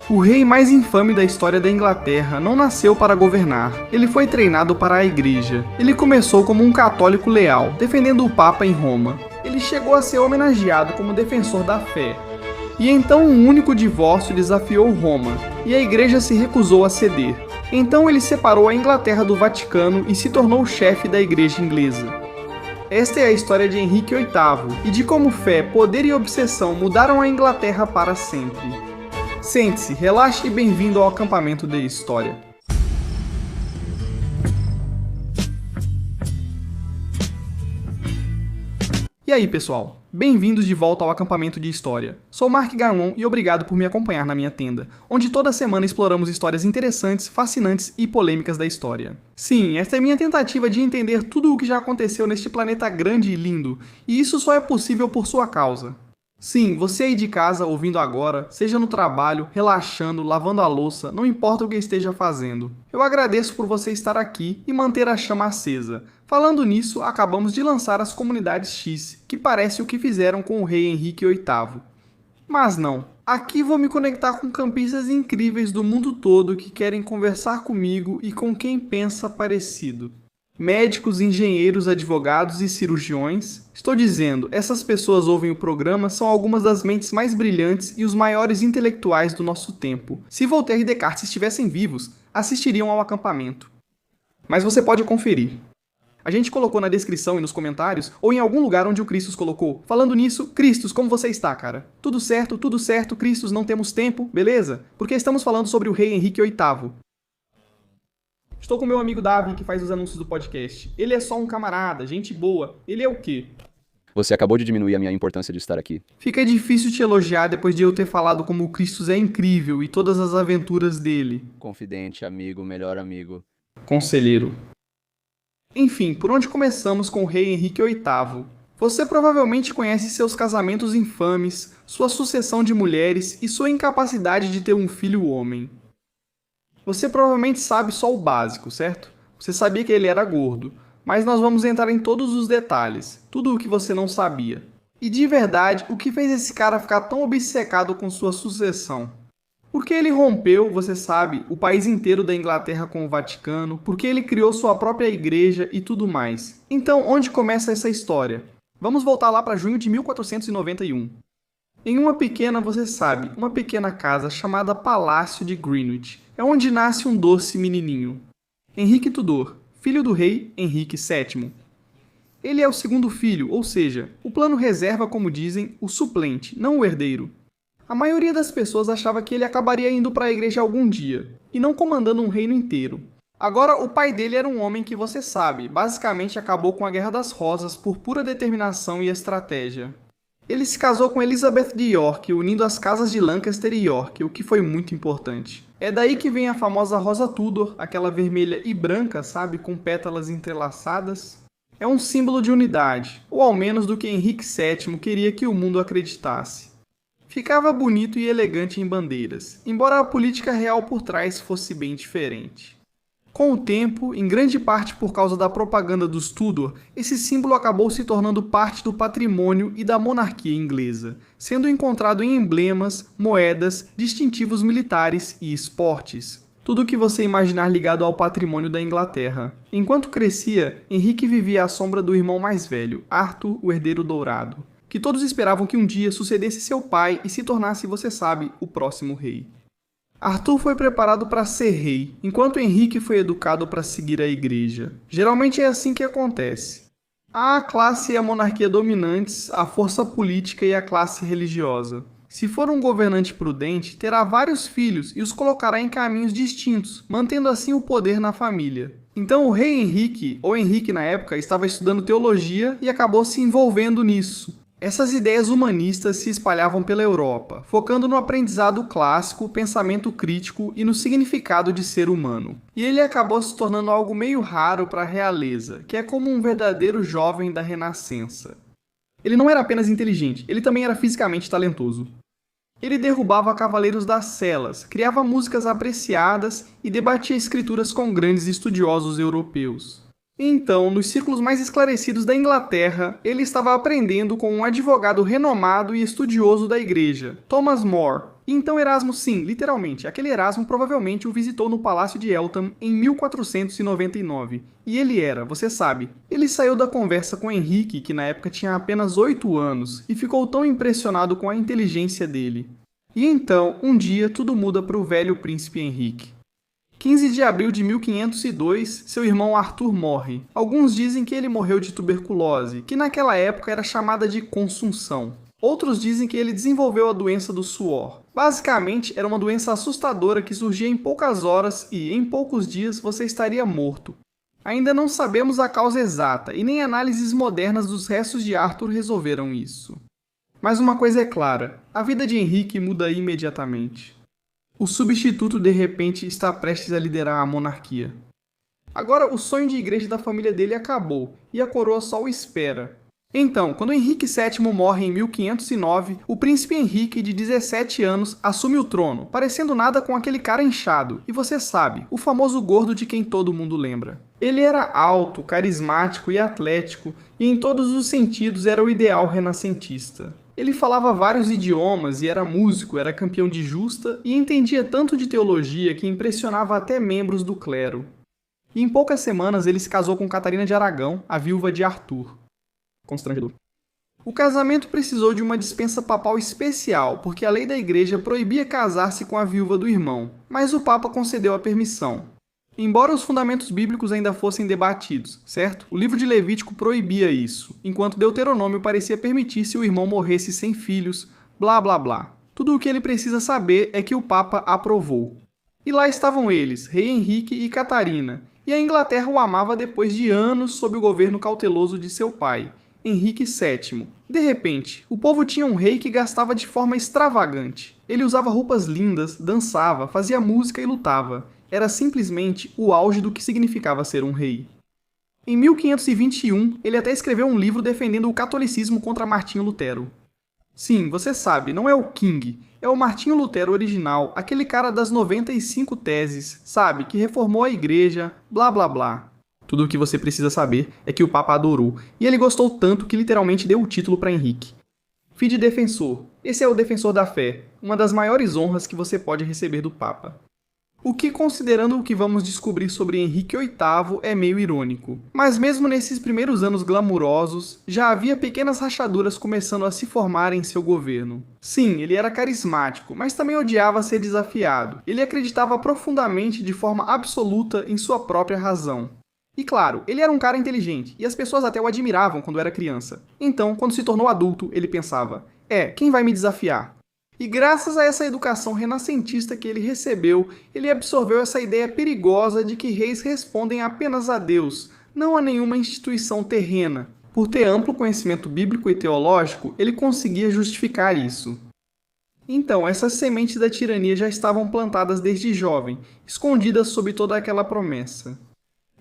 O rei mais infame da história da Inglaterra não nasceu para governar, ele foi treinado para a igreja. Ele começou como um católico leal, defendendo o Papa em Roma. Ele chegou a ser homenageado como defensor da fé. E então um único divórcio desafiou Roma, e a igreja se recusou a ceder. Então ele separou a Inglaterra do Vaticano e se tornou o chefe da igreja inglesa. Esta é a história de Henrique VIII, e de como fé, poder e obsessão mudaram a Inglaterra para sempre. Sente-se, relaxe e bem-vindo ao acampamento de história. E aí, pessoal? Bem-vindos de volta ao acampamento de história. Sou Mark Garmon e obrigado por me acompanhar na minha tenda, onde toda semana exploramos histórias interessantes, fascinantes e polêmicas da história. Sim, esta é minha tentativa de entender tudo o que já aconteceu neste planeta grande e lindo, e isso só é possível por sua causa. Sim, você aí de casa ouvindo agora, seja no trabalho, relaxando, lavando a louça, não importa o que esteja fazendo. Eu agradeço por você estar aqui e manter a chama acesa. Falando nisso, acabamos de lançar as comunidades X, que parece o que fizeram com o rei Henrique VIII. Mas não. Aqui vou me conectar com campistas incríveis do mundo todo que querem conversar comigo e com quem pensa parecido. Médicos, engenheiros, advogados e cirurgiões. Estou dizendo, essas pessoas ouvem o programa são algumas das mentes mais brilhantes e os maiores intelectuais do nosso tempo. Se Voltaire e Descartes estivessem vivos, assistiriam ao acampamento. Mas você pode conferir. A gente colocou na descrição e nos comentários, ou em algum lugar onde o Cristos colocou. Falando nisso, Cristos, como você está, cara? Tudo certo, Cristos, não temos tempo, beleza? Porque estamos falando sobre o rei Henrique VIII. Estou com meu amigo Davi, que faz os anúncios do podcast. Ele é só um camarada, gente boa. Ele é o quê? Você acabou de diminuir a minha importância de estar aqui. Fica difícil te elogiar depois de eu ter falado como o Cristos é incrível e todas as aventuras dele. Confidente, amigo, melhor amigo. Conselheiro. Enfim, por onde começamos com o rei Henrique VIII? Você provavelmente conhece seus casamentos infames, sua sucessão de mulheres e sua incapacidade de ter um filho homem. Você provavelmente sabe só o básico, certo? Você sabia que ele era gordo, mas nós vamos entrar em todos os detalhes, tudo o que você não sabia. E de verdade, o que fez esse cara ficar tão obcecado com sua sucessão? Porque ele rompeu, você sabe, o país inteiro da Inglaterra com o Vaticano, porque ele criou sua própria igreja e tudo mais. Então, onde começa essa história? Vamos voltar lá para junho de 1491. Em uma pequena, você sabe, uma pequena casa chamada Palácio de Greenwich, é onde nasce um doce menininho. Henrique Tudor, filho do rei Henrique VII. Ele é o segundo filho, ou seja, o plano reserva, como dizem, o suplente, não o herdeiro. A maioria das pessoas achava que ele acabaria indo para a igreja algum dia, e não comandando um reino inteiro. Agora, o pai dele era um homem que você sabe, basicamente acabou com a Guerra das Rosas por pura determinação e estratégia. Ele se casou com Elizabeth de York, unindo as casas de Lancaster e York, o que foi muito importante. É daí que vem a famosa Rosa Tudor, aquela vermelha e branca, sabe, com pétalas entrelaçadas. É um símbolo de unidade, ou ao menos do que Henrique VII queria que o mundo acreditasse. Ficava bonito e elegante em bandeiras, embora a política real por trás fosse bem diferente. Com o tempo, em grande parte por causa da propaganda dos Tudor, esse símbolo acabou se tornando parte do patrimônio e da monarquia inglesa, sendo encontrado em emblemas, moedas, distintivos militares e esportes. Tudo o que você imaginar ligado ao patrimônio da Inglaterra. Enquanto crescia, Henrique vivia à sombra do irmão mais velho, Arthur, o herdeiro dourado, que todos esperavam que um dia sucedesse seu pai e se tornasse, você sabe, o próximo rei. Arthur foi preparado para ser rei, enquanto Henrique foi educado para seguir a igreja. Geralmente é assim que acontece. Há a classe e a monarquia dominantes, a força política e a classe religiosa. Se for um governante prudente, terá vários filhos e os colocará em caminhos distintos, mantendo assim o poder na família. Então o rei Henrique, ou Henrique na época, estava estudando teologia e acabou se envolvendo nisso. Essas ideias humanistas se espalhavam pela Europa, focando no aprendizado clássico, pensamento crítico e no significado de ser humano. E ele acabou se tornando algo meio raro para a realeza, que é como um verdadeiro jovem da Renascença. Ele não era apenas inteligente, ele também era fisicamente talentoso. Ele derrubava cavaleiros das celas, criava músicas apreciadas e debatia escrituras com grandes estudiosos europeus. Então, nos círculos mais esclarecidos da Inglaterra, ele estava aprendendo com um advogado renomado e estudioso da igreja, Thomas More. E então Erasmo, sim, literalmente, aquele Erasmo provavelmente o visitou no Palácio de Eltham em 1499. E ele era, você sabe, ele saiu da conversa com Henrique, que na época tinha apenas 8 anos, e ficou tão impressionado com a inteligência dele. E então, um dia, tudo muda para o velho príncipe Henrique. 15 de abril de 1502, seu irmão Arthur morre. Alguns dizem que ele morreu de tuberculose, que naquela época era chamada de consunção. Outros dizem que ele desenvolveu a doença do suor. Basicamente, era uma doença assustadora que surgia em poucas horas e, em poucos dias, você estaria morto. Ainda não sabemos a causa exata e nem análises modernas dos restos de Arthur resolveram isso. Mas uma coisa é clara, a vida de Henrique muda imediatamente. O substituto de repente está prestes a liderar a monarquia. Agora o sonho de igreja da família dele acabou e a coroa só o espera. Então, quando Henrique VII morre em 1509, o príncipe Henrique, de 17 anos, assume o trono, parecendo nada com aquele cara inchado, e você sabe, o famoso gordo de quem todo mundo lembra. Ele era alto, carismático e atlético, e em todos os sentidos era o ideal renascentista. Ele falava vários idiomas e era músico, era campeão de justa e entendia tanto de teologia que impressionava até membros do clero. E em poucas semanas ele se casou com Catarina de Aragão, a viúva de Arthur. Constrangedor. O casamento precisou de uma dispensa papal especial, porque a lei da igreja proibia casar-se com a viúva do irmão, mas o Papa concedeu a permissão. Embora os fundamentos bíblicos ainda fossem debatidos, certo? O livro de Levítico proibia isso, enquanto Deuteronômio parecia permitir se o irmão morresse sem filhos, blá blá blá. Tudo o que ele precisa saber é que o Papa aprovou. E lá estavam eles, Rei Henrique e Catarina, e a Inglaterra o amava depois de anos sob o governo cauteloso de seu pai, Henrique VII. De repente, o povo tinha um rei que gastava de forma extravagante. Ele usava roupas lindas, dançava, fazia música e lutava. Era simplesmente o auge do que significava ser um rei. Em 1521, ele até escreveu um livro defendendo o catolicismo contra Martinho Lutero. Sim, você sabe, não é o King, é o Martinho Lutero original, aquele cara das 95 teses, sabe, que reformou a igreja, blá blá blá. Tudo o que você precisa saber é que o Papa adorou, e ele gostou tanto que literalmente deu o título para Henrique. Fide Defensor. Esse é o defensor da fé, uma das maiores honras que você pode receber do Papa. O que, considerando o que vamos descobrir sobre Henrique VIII, é meio irônico. Mas mesmo nesses primeiros anos glamurosos, já havia pequenas rachaduras começando a se formar em seu governo. Sim, ele era carismático, mas também odiava ser desafiado. Ele acreditava profundamente, de forma absoluta, em sua própria razão. E claro, ele era um cara inteligente, e as pessoas até o admiravam quando era criança. Então, quando se tornou adulto, ele pensava, quem vai me desafiar? E graças a essa educação renascentista que ele recebeu, ele absorveu essa ideia perigosa de que reis respondem apenas a Deus, não a nenhuma instituição terrena. Por ter amplo conhecimento bíblico e teológico, ele conseguia justificar isso. Então, essas sementes da tirania já estavam plantadas desde jovem, escondidas sob toda aquela promessa.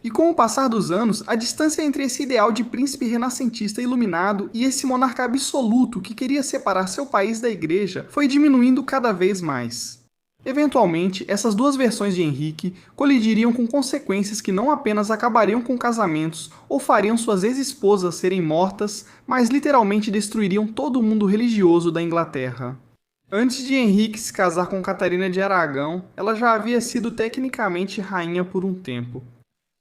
E com o passar dos anos, a distância entre esse ideal de príncipe renascentista iluminado e esse monarca absoluto que queria separar seu país da igreja foi diminuindo cada vez mais. Eventualmente, essas duas versões de Henrique colidiriam com consequências que não apenas acabariam com casamentos ou fariam suas ex-esposas serem mortas, mas literalmente destruiriam todo o mundo religioso da Inglaterra. Antes de Henrique se casar com Catarina de Aragão, ela já havia sido tecnicamente rainha por um tempo.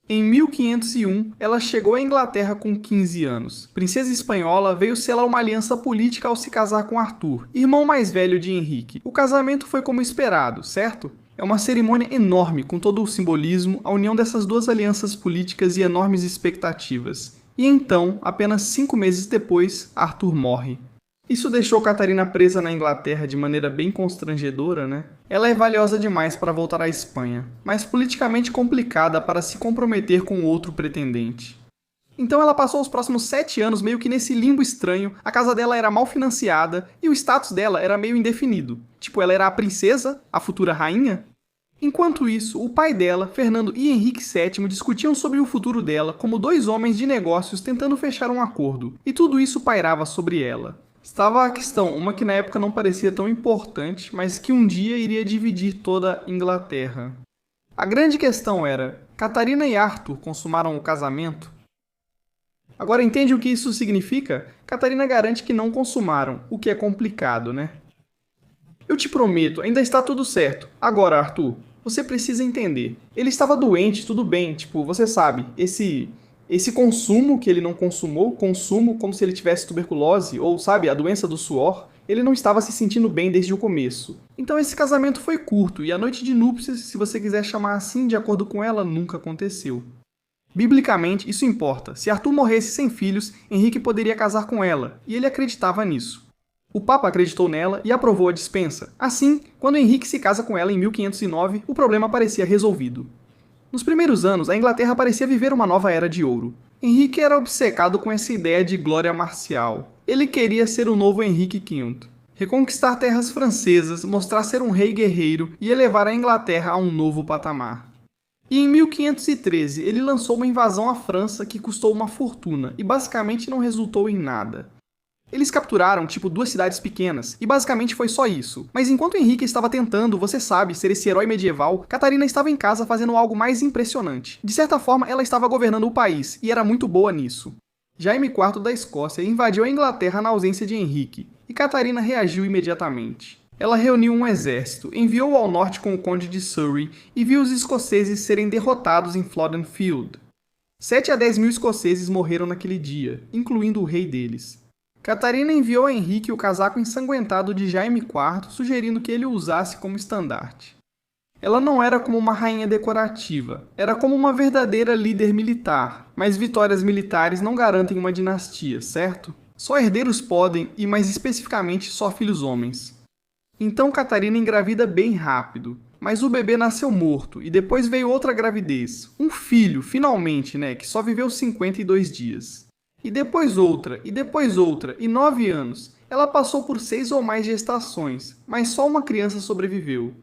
Em 1501, ela chegou à Inglaterra com 15 anos. Princesa espanhola, veio selar uma aliança política ao se casar com Arthur, irmão mais velho de Henrique. O casamento foi como esperado, certo? É uma cerimônia enorme, com todo o simbolismo, a união dessas duas alianças políticas e enormes expectativas. E então, apenas 5 meses depois, Arthur morre. Isso deixou Catarina presa na Inglaterra de maneira bem constrangedora, né? Ela é valiosa demais para voltar à Espanha, mas politicamente complicada para se comprometer com outro pretendente. Então ela passou os próximos 7 anos meio que nesse limbo estranho, a casa dela era mal financiada e o status dela era meio indefinido. Tipo, ela era a princesa, a futura rainha? Enquanto isso, o pai dela, Fernando e Henrique VII discutiam sobre o futuro dela como dois homens de negócios tentando fechar um acordo, e tudo isso pairava sobre ela. Estava a questão, uma que na época não parecia tão importante, mas que um dia iria dividir toda a Inglaterra. A grande questão era, Catarina e Arthur consumaram o casamento? Agora entende o que isso significa? Catarina garante que não consumaram, o que é complicado, né? Eu te prometo, ainda está tudo certo. Agora, Arthur, você precisa entender. Ele estava doente, tudo bem, tipo, você sabe, esse consumo que ele não consumou, consumo como se ele tivesse tuberculose ou, sabe, a doença do suor, ele não estava se sentindo bem desde o começo. Então esse casamento foi curto e a noite de núpcias, se você quiser chamar assim, de acordo com ela, nunca aconteceu. Biblicamente, isso importa. Se Arthur morresse sem filhos, Henrique poderia casar com ela, e ele acreditava nisso. O Papa acreditou nela e aprovou a dispensa. Assim, quando Henrique se casa com ela em 1509, o problema parecia resolvido. Nos primeiros anos, a Inglaterra parecia viver uma nova era de ouro. Henrique era obcecado com essa ideia de glória marcial. Ele queria ser o novo Henrique V, reconquistar terras francesas, mostrar ser um rei guerreiro e elevar a Inglaterra a um novo patamar. E em 1513, ele lançou uma invasão à França que custou uma fortuna e basicamente não resultou em nada. Eles capturaram, tipo, 2 cidades pequenas, e basicamente foi só isso. Mas enquanto Henrique estava tentando, você sabe, ser esse herói medieval, Catarina estava em casa fazendo algo mais impressionante. De certa forma, ela estava governando o país, e era muito boa nisso. Jaime IV da Escócia invadiu a Inglaterra na ausência de Henrique, e Catarina reagiu imediatamente. Ela reuniu um exército, enviou ao norte com o conde de Surrey e viu os escoceses serem derrotados em Flodden Field. 7 a 10 mil escoceses morreram naquele dia, incluindo o rei deles. Catarina enviou a Henrique o casaco ensanguentado de Jaime IV, sugerindo que ele o usasse como estandarte. Ela não era como uma rainha decorativa, era como uma verdadeira líder militar, mas vitórias militares não garantem uma dinastia, certo? Só herdeiros podem, e mais especificamente só filhos homens. Então Catarina engravida bem rápido, mas o bebê nasceu morto, e depois veio outra gravidez, um filho, finalmente, que só viveu 52 dias. E depois outra, e 9 anos. Ela passou por 6 ou mais gestações, mas só uma criança sobreviveu.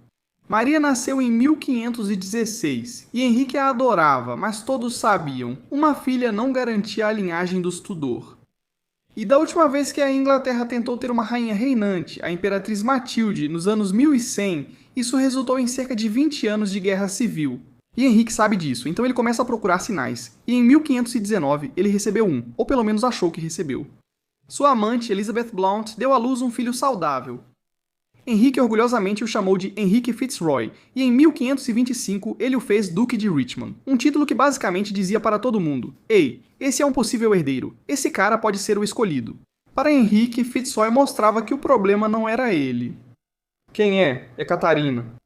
Maria nasceu em 1516, e Henrique a adorava, mas todos sabiam, uma filha não garantia a linhagem dos Tudor. E da última vez que a Inglaterra tentou ter uma rainha reinante, a Imperatriz Matilde, nos anos 1100, isso resultou em cerca de 20 anos de guerra civil. E Henrique sabe disso, então ele começa a procurar sinais. E em 1519 ele recebeu um, ou pelo menos achou que recebeu. Sua amante, Elizabeth Blount, deu à luz um filho saudável. Henrique orgulhosamente o chamou de Henrique Fitzroy, e em 1525 ele o fez Duque de Richmond, um título que basicamente dizia para todo mundo: "Ei, esse é um possível herdeiro, esse cara pode ser o escolhido." Para Henrique, Fitzroy mostrava que o problema não era ele. Quem é? É Catarina.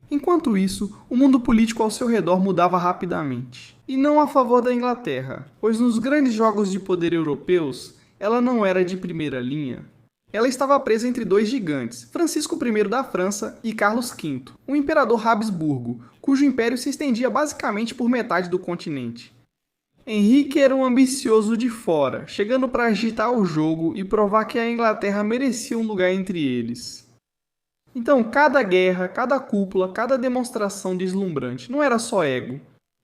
Enquanto isso, o mundo político ao seu redor mudava rapidamente. E não a favor da Inglaterra, pois nos grandes jogos de poder europeus, ela não era de primeira linha. Ela estava presa entre 2 gigantes, Francisco I da França e Carlos V, um imperador Habsburgo, cujo império se estendia basicamente por metade do continente. Henrique era um ambicioso de fora, chegando para agitar o jogo e provar que a Inglaterra merecia um lugar entre eles. Então, cada guerra, cada cúpula, cada demonstração deslumbrante não era só ego.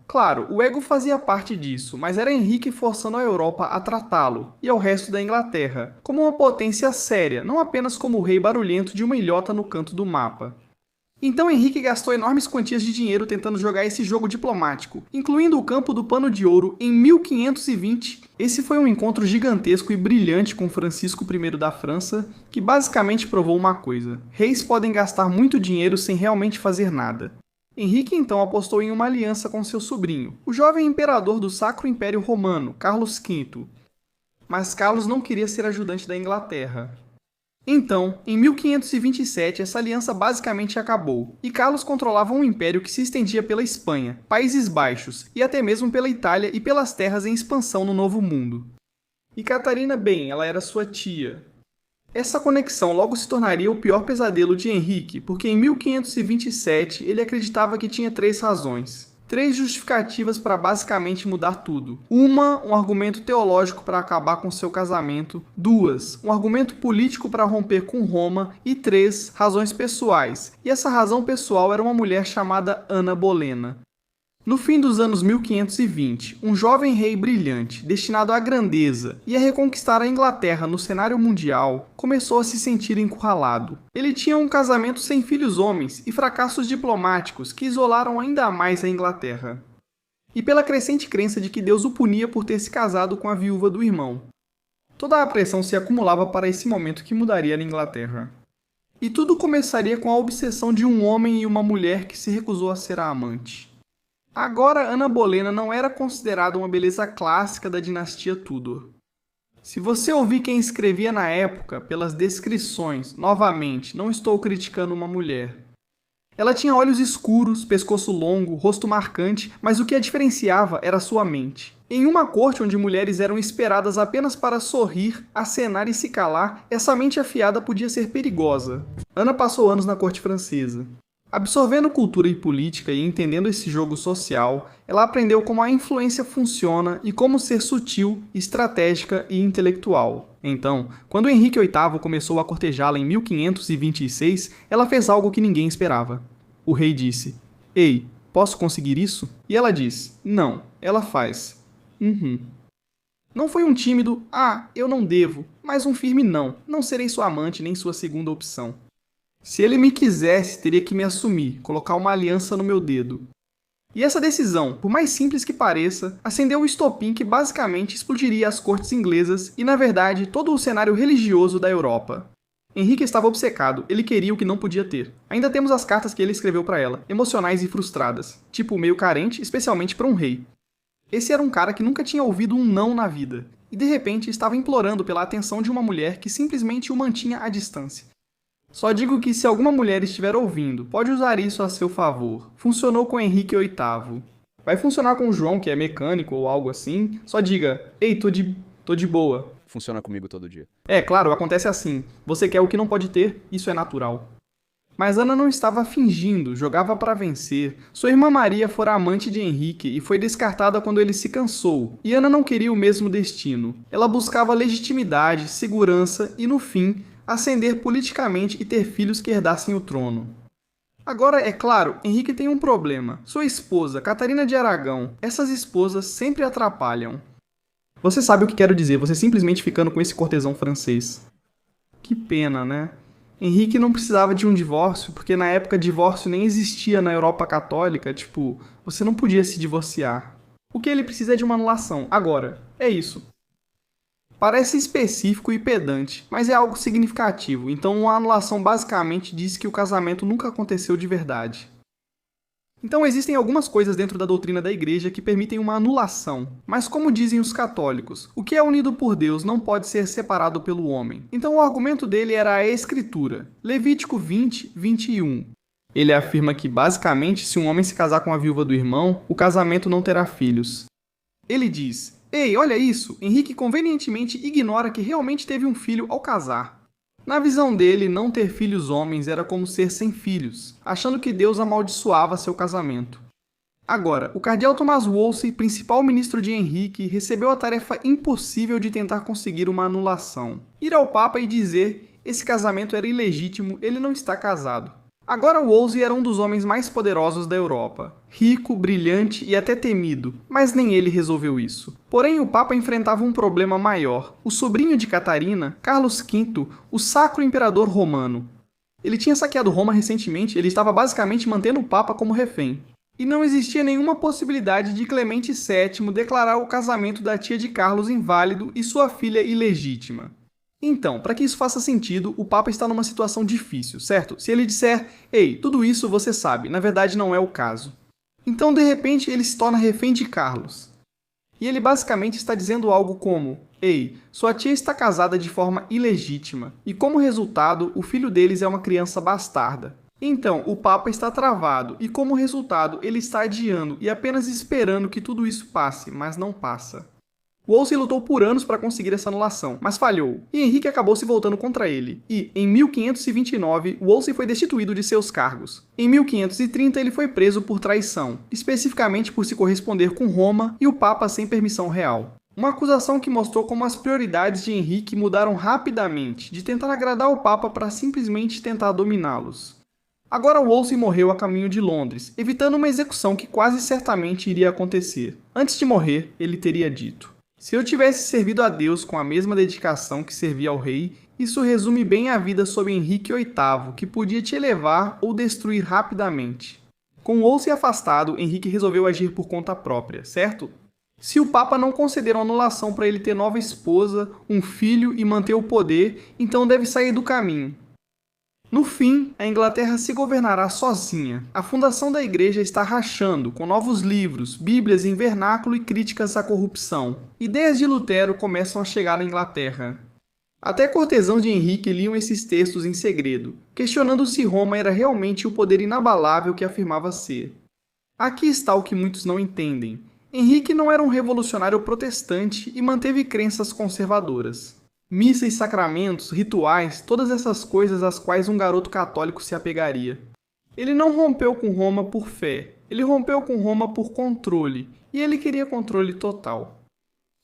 Claro, o ego fazia parte disso, mas era Henrique forçando a Europa a tratá-lo, e ao resto da Inglaterra, como uma potência séria, não apenas como o rei barulhento de uma ilhota no canto do mapa. Então Henrique gastou enormes quantias de dinheiro tentando jogar esse jogo diplomático, incluindo o campo do pano de ouro em 1520. Esse foi um encontro gigantesco e brilhante com Francisco I da França, que basicamente provou uma coisa: reis podem gastar muito dinheiro sem realmente fazer nada. Henrique então apostou em uma aliança com seu sobrinho, o jovem imperador do Sacro Império Romano, Carlos V. Mas Carlos não queria ser ajudante da Inglaterra. Então, em 1527, essa aliança basicamente acabou, e Carlos controlava um império que se estendia pela Espanha, Países Baixos, e até mesmo pela Itália e pelas terras em expansão no Novo Mundo. E Catarina, bem, ela era sua tia. Essa conexão logo se tornaria o pior pesadelo de Henrique, porque em 1527 ele acreditava que tinha 3 razões. 3 justificativas para basicamente mudar tudo. Uma, um argumento teológico para acabar com seu casamento. 2, um argumento político para romper com Roma. E 3, razões pessoais. E essa razão pessoal era uma mulher chamada Ana Bolena. No fim dos anos 1520, um jovem rei brilhante, destinado à grandeza e a reconquistar a Inglaterra no cenário mundial, começou a se sentir encurralado. Ele tinha um casamento sem filhos homens e fracassos diplomáticos que isolaram ainda mais a Inglaterra. E pela crescente crença de que Deus o punia por ter se casado com a viúva do irmão. Toda a pressão se acumulava para esse momento que mudaria a Inglaterra. E tudo começaria com a obsessão de um homem e uma mulher que se recusou a ser a amante. Agora, Ana Bolena não era considerada uma beleza clássica da dinastia Tudor. Se você ouvir quem escrevia na época, pelas descrições, novamente, não estou criticando uma mulher. Ela tinha olhos escuros, pescoço longo, rosto marcante, mas o que a diferenciava era sua mente. Em uma corte onde mulheres eram esperadas apenas para sorrir, acenar e se calar, essa mente afiada podia ser perigosa. Ana passou anos na corte francesa. Absorvendo cultura e política e entendendo esse jogo social, ela aprendeu como a influência funciona e como ser sutil, estratégica e intelectual. Então, quando Henrique VIII começou a cortejá-la em 1526, ela fez algo que ninguém esperava. O rei disse: "Ei, posso conseguir isso?" E ela diz: "Não." Ela faz: "Uhum." Não foi um tímido "Ah, eu não devo", mas um firme "Não, não serei sua amante nem sua segunda opção." Se ele me quisesse, teria que me assumir, colocar uma aliança no meu dedo. E essa decisão, por mais simples que pareça, acendeu o estopim que basicamente explodiria as cortes inglesas e, na verdade, todo o cenário religioso da Europa. Henrique estava obcecado, ele queria o que não podia ter. Ainda temos as cartas que ele escreveu para ela, emocionais e frustradas, tipo meio carente, especialmente para um rei. Esse era um cara que nunca tinha ouvido um não na vida, e de repente estava implorando pela atenção de uma mulher que simplesmente o mantinha à distância. Só digo que se alguma mulher estiver ouvindo, pode usar isso a seu favor. Funcionou com Henrique VIII. Vai funcionar com o João, que é mecânico ou algo assim. Só diga: "Ei, tô de boa." Funciona comigo todo dia. É, claro, acontece assim. Você quer o que não pode ter, isso é natural. Mas Ana não estava fingindo, jogava para vencer. Sua irmã Maria fora amante de Henrique e foi descartada quando ele se cansou. E Ana não queria o mesmo destino. Ela buscava legitimidade, segurança e, no fim, ascender politicamente e ter filhos que herdassem o trono. Agora, é claro, Henrique tem um problema. Sua esposa, Catarina de Aragão. Essas esposas sempre atrapalham. Você sabe o que quero dizer, você simplesmente ficando com esse cortesão francês. Que pena, né? Henrique não precisava de um divórcio, porque na época divórcio nem existia na Europa católica, tipo, você não podia se divorciar. O que ele precisa é de uma anulação. Agora, é isso. Parece específico e pedante, mas é algo significativo, então uma anulação basicamente diz que o casamento nunca aconteceu de verdade. Então existem algumas coisas dentro da doutrina da igreja que permitem uma anulação, mas como dizem os católicos, o que é unido por Deus não pode ser separado pelo homem. Então o argumento dele era a escritura, Levítico 20, 21. Ele afirma que, basicamente, se um homem se casar com a viúva do irmão, o casamento não terá filhos. Ele diz: "Ei, olha isso, Henrique convenientemente ignora que realmente teve um filho ao casar." Na visão dele, não ter filhos homens era como ser sem filhos, achando que Deus amaldiçoava seu casamento. Agora, o cardeal Thomas Wolsey, principal ministro de Henrique, recebeu a tarefa impossível de tentar conseguir uma anulação. Ir ao Papa e dizer: "Esse casamento era ilegítimo, ele não está casado." Agora Wolsey era um dos homens mais poderosos da Europa. Rico, brilhante e até temido, mas nem ele resolveu isso. Porém, o Papa enfrentava um problema maior. O sobrinho de Catarina, Carlos V, o Sacro Imperador Romano. Ele tinha saqueado Roma recentemente, ele estava basicamente mantendo o Papa como refém. E não existia nenhuma possibilidade de Clemente VII declarar o casamento da tia de Carlos inválido e sua filha ilegítima. Então, para que isso faça sentido, o Papa está numa situação difícil, certo? Se ele disser: "Ei, tudo isso você sabe, na verdade não é o caso." Então, de repente, ele se torna refém de Carlos. E ele basicamente está dizendo algo como: "Ei, sua tia está casada de forma ilegítima, e como resultado, o filho deles é uma criança bastarda." Então, o Papa está travado, e como resultado, ele está adiando e apenas esperando que tudo isso passe, mas não passa. Wolsey lutou por anos para conseguir essa anulação, mas falhou, e Henrique acabou se voltando contra ele. E, em 1529, Wolsey foi destituído de seus cargos. Em 1530, ele foi preso por traição, especificamente por se corresponder com Roma e o Papa sem permissão real. Uma acusação que mostrou como as prioridades de Henrique mudaram rapidamente, de tentar agradar o Papa para simplesmente tentar dominá-los. Agora Wolsey morreu a caminho de Londres, evitando uma execução que quase certamente iria acontecer. Antes de morrer, ele teria dito: "Se eu tivesse servido a Deus com a mesma dedicação que servia ao rei, isso resume bem a vida sob Henrique VIII, que podia te elevar ou destruir rapidamente." Com Wolsey afastado, Henrique resolveu agir por conta própria, certo? Se o Papa não conceder uma anulação para ele ter nova esposa, um filho e manter o poder, então deve sair do caminho. No fim, a Inglaterra se governará sozinha. A fundação da igreja está rachando, com novos livros, bíblias em vernáculo e críticas à corrupção. Ideias de Lutero começam a chegar à Inglaterra. Até cortesãos de Henrique liam esses textos em segredo, questionando se Roma era realmente o poder inabalável que afirmava ser. Aqui está o que muitos não entendem. Henrique não era um revolucionário protestante e manteve crenças conservadoras. Missa e sacramentos, rituais, todas essas coisas às quais um garoto católico se apegaria. Ele não rompeu com Roma por fé, ele rompeu com Roma por controle, e ele queria controle total.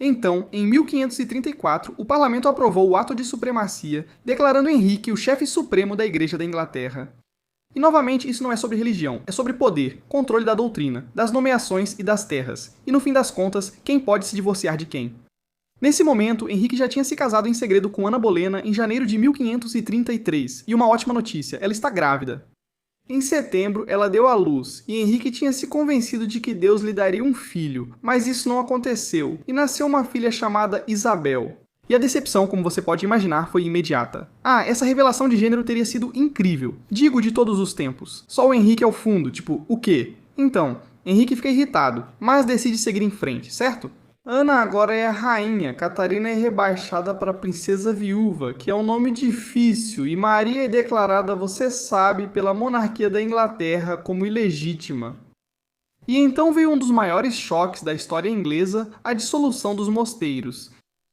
Então, em 1534, o parlamento aprovou o ato de supremacia, declarando Henrique o chefe supremo da Igreja da Inglaterra. E novamente, isso não é sobre religião, é sobre poder, controle da doutrina, das nomeações e das terras, e no fim das contas, quem pode se divorciar de quem. Nesse momento, Henrique já tinha se casado em segredo com Ana Bolena em janeiro de 1533, e uma ótima notícia, ela está grávida. Em setembro, ela deu à luz, e Henrique tinha se convencido de que Deus lhe daria um filho, mas isso não aconteceu, e nasceu uma filha chamada Isabel. E a decepção, como você pode imaginar, foi imediata. Essa revelação de gênero teria sido incrível, digo de todos os tempos. Só o Henrique ao fundo, tipo, o quê? Então, Henrique fica irritado, mas decide seguir em frente, certo? Ana agora é a rainha, Catarina é rebaixada para princesa viúva, que é um nome difícil, e Maria é declarada, você sabe, pela monarquia da Inglaterra como ilegítima. E então veio um dos maiores choques da história inglesa, a dissolução dos mosteiros.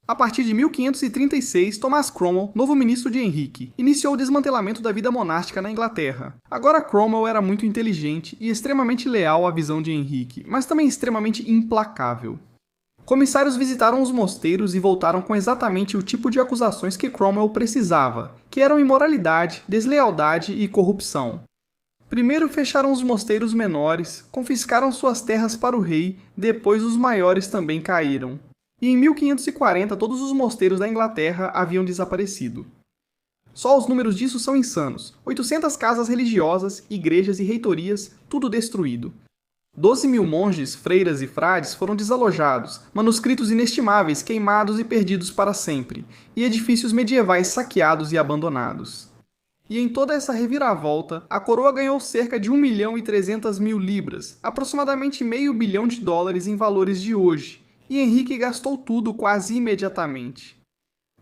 A partir de 1536, Thomas Cromwell, novo ministro de Henrique, iniciou o desmantelamento da vida monástica na Inglaterra. Agora Cromwell era muito inteligente e extremamente leal à visão de Henrique, mas também extremamente implacável. Comissários visitaram os mosteiros e voltaram com exatamente o tipo de acusações que Cromwell precisava, que eram imoralidade, deslealdade e corrupção. Primeiro fecharam os mosteiros menores, confiscaram suas terras para o rei, depois os maiores também caíram. E em 1540 todos os mosteiros da Inglaterra haviam desaparecido. Só os números disso são insanos. 800 casas religiosas, igrejas e reitorias, tudo destruído. 12.000 monges, freiras e frades foram desalojados, manuscritos inestimáveis queimados e perdidos para sempre, e edifícios medievais saqueados e abandonados. E em toda essa reviravolta, a coroa ganhou cerca de 1.300.000 libras, aproximadamente $500 milhão em valores de hoje, e Henrique gastou tudo quase imediatamente.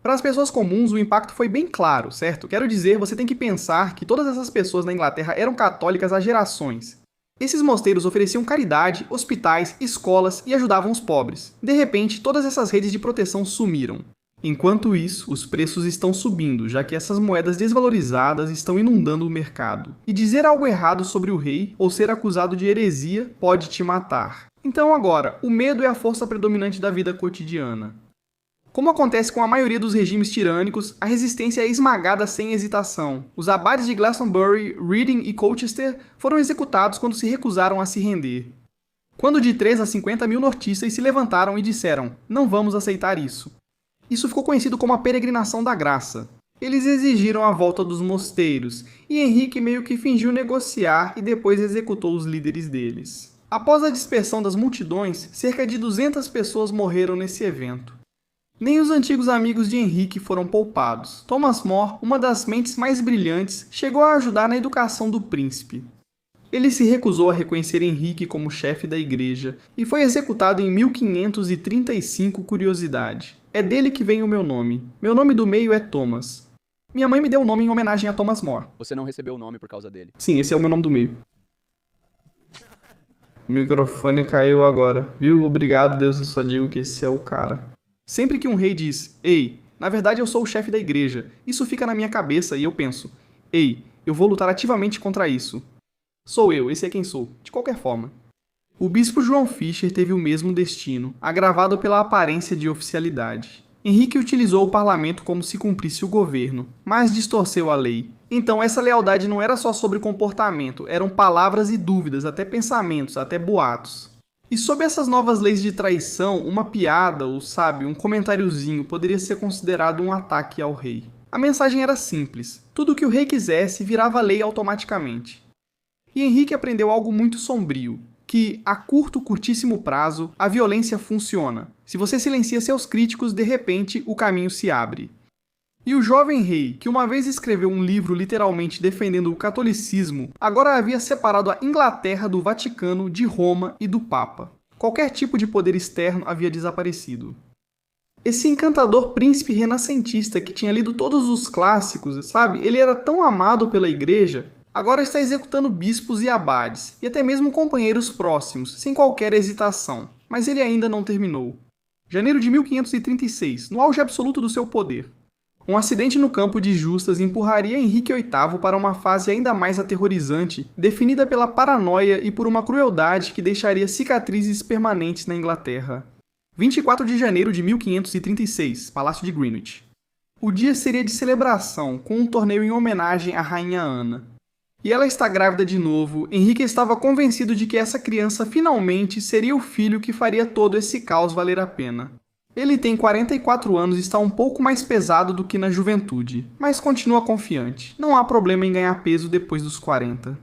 Para as pessoas comuns, o impacto foi bem claro, certo? Quero dizer, você tem que pensar que todas essas pessoas na Inglaterra eram católicas há gerações. Esses mosteiros ofereciam caridade, hospitais, escolas e ajudavam os pobres. De repente, todas essas redes de proteção sumiram. Enquanto isso, os preços estão subindo, já que essas moedas desvalorizadas estão inundando o mercado. E dizer algo errado sobre o rei ou ser acusado de heresia pode te matar. Então agora, o medo é a força predominante da vida cotidiana. Como acontece com a maioria dos regimes tirânicos, a resistência é esmagada sem hesitação. Os abades de Glastonbury, Reading e Colchester foram executados quando se recusaram a se render. Quando de 3 a 50 mil nortistas se levantaram e disseram, não vamos aceitar isso. Isso ficou conhecido como a Peregrinação da Graça. Eles exigiram a volta dos mosteiros, e Henrique meio que fingiu negociar e depois executou os líderes deles. Após a dispersão das multidões, cerca de 200 pessoas morreram nesse evento. Nem os antigos amigos de Henrique foram poupados. Thomas More, uma das mentes mais brilhantes, chegou a ajudar na educação do príncipe. Ele se recusou a reconhecer Henrique como chefe da igreja e foi executado em 1535, curiosidade. É dele que vem o meu nome. Meu nome do meio é Thomas. Minha mãe me deu o nome em homenagem a Thomas More. Você não recebeu o nome por causa dele. Sim, esse é o meu nome do meio. O microfone caiu agora. Viu? Obrigado, Deus, eu só digo que esse é o cara. Sempre que um rei diz, ei, na verdade eu sou o chefe da igreja, isso fica na minha cabeça e eu penso, ei, eu vou lutar ativamente contra isso. Sou eu, esse é quem sou, de qualquer forma. O bispo João Fisher teve o mesmo destino, agravado pela aparência de oficialidade. Henrique utilizou o parlamento como se cumprisse o governo, mas distorceu a lei. Então essa lealdade não era só sobre comportamento, eram palavras e dúvidas, até pensamentos, até boatos. E sob essas novas leis de traição, uma piada ou, sabe, um comentáriozinho poderia ser considerado um ataque ao rei. A mensagem era simples. Tudo o que o rei quisesse virava lei automaticamente. E Henrique aprendeu algo muito sombrio, que, a curtíssimo prazo, a violência funciona. Se você silencia seus críticos, de repente, o caminho se abre. E o jovem rei, que uma vez escreveu um livro literalmente defendendo o catolicismo, agora havia separado a Inglaterra do Vaticano, de Roma e do Papa. Qualquer tipo de poder externo havia desaparecido. Esse encantador príncipe renascentista que tinha lido todos os clássicos, sabe? Ele era tão amado pela igreja, agora está executando bispos e abades, e até mesmo companheiros próximos, sem qualquer hesitação. Mas ele ainda não terminou. Janeiro de 1536, no auge absoluto do seu poder. Um acidente no campo de justas empurraria Henrique VIII para uma fase ainda mais aterrorizante, definida pela paranoia e por uma crueldade que deixaria cicatrizes permanentes na Inglaterra. 24 de janeiro de 1536, Palácio de Greenwich. O dia seria de celebração, com um torneio em homenagem à Rainha Ana. E ela está grávida de novo. Henrique estava convencido de que essa criança finalmente seria o filho que faria todo esse caos valer a pena. Ele tem 44 anos e está um pouco mais pesado do que na juventude, mas continua confiante. Não há problema em ganhar peso depois dos 40.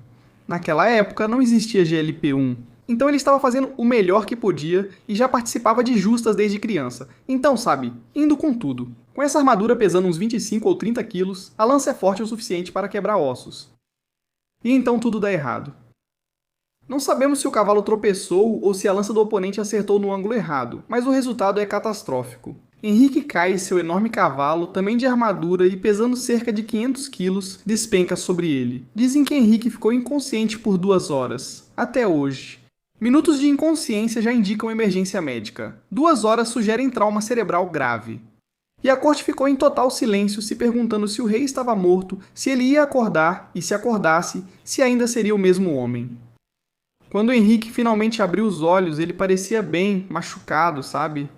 Naquela época não existia GLP-1. Então ele estava fazendo o melhor que podia e já participava de justas desde criança. Então, sabe, indo com tudo. Com essa armadura pesando uns 25 ou 30 quilos, a lança é forte o suficiente para quebrar ossos. E então tudo dá errado. Não sabemos se o cavalo tropeçou ou se a lança do oponente acertou no ângulo errado, mas o resultado é catastrófico. Henrique cai e seu enorme cavalo, também de armadura e pesando cerca de 500 quilos, despenca sobre ele. Dizem que Henrique ficou inconsciente por 2 horas. Até hoje. Minutos de inconsciência já indicam emergência médica. 2 horas sugerem trauma cerebral grave. E a corte ficou em total silêncio, se perguntando se o rei estava morto, se ele ia acordar, e se acordasse, se ainda seria o mesmo homem. Quando Henrique finalmente abriu os olhos, ele parecia bem machucado, sabe?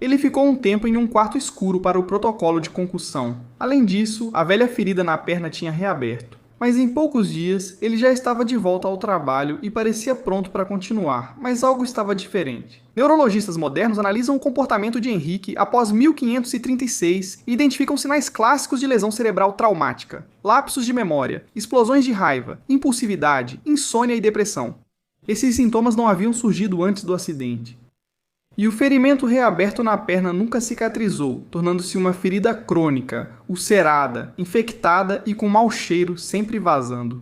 Ele ficou um tempo em um quarto escuro para o protocolo de concussão. Além disso, a velha ferida na perna tinha reaberto. Mas em poucos dias, ele já estava de volta ao trabalho e parecia pronto para continuar, mas algo estava diferente. Neurologistas modernos analisam o comportamento de Henrique após 1536 e identificam sinais clássicos de lesão cerebral traumática, lapsos de memória, explosões de raiva, impulsividade, insônia e depressão. Esses sintomas não haviam surgido antes do acidente. E o ferimento reaberto na perna nunca cicatrizou, tornando-se uma ferida crônica, ulcerada, infectada e com mau cheiro sempre vazando.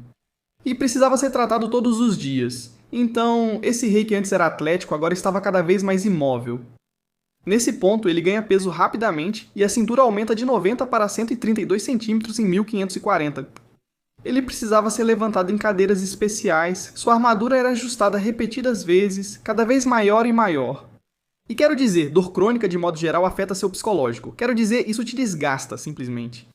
E precisava ser tratado todos os dias. Então, esse rei que antes era atlético agora estava cada vez mais imóvel. Nesse ponto, ele ganha peso rapidamente e a cintura aumenta de 90 para 132 centímetros em 1540. Ele precisava ser levantado em cadeiras especiais, sua armadura era ajustada repetidas vezes, cada vez maior e maior. E quero dizer, dor crônica de modo geral afeta seu psicológico. Quero dizer, isso te desgasta, simplesmente.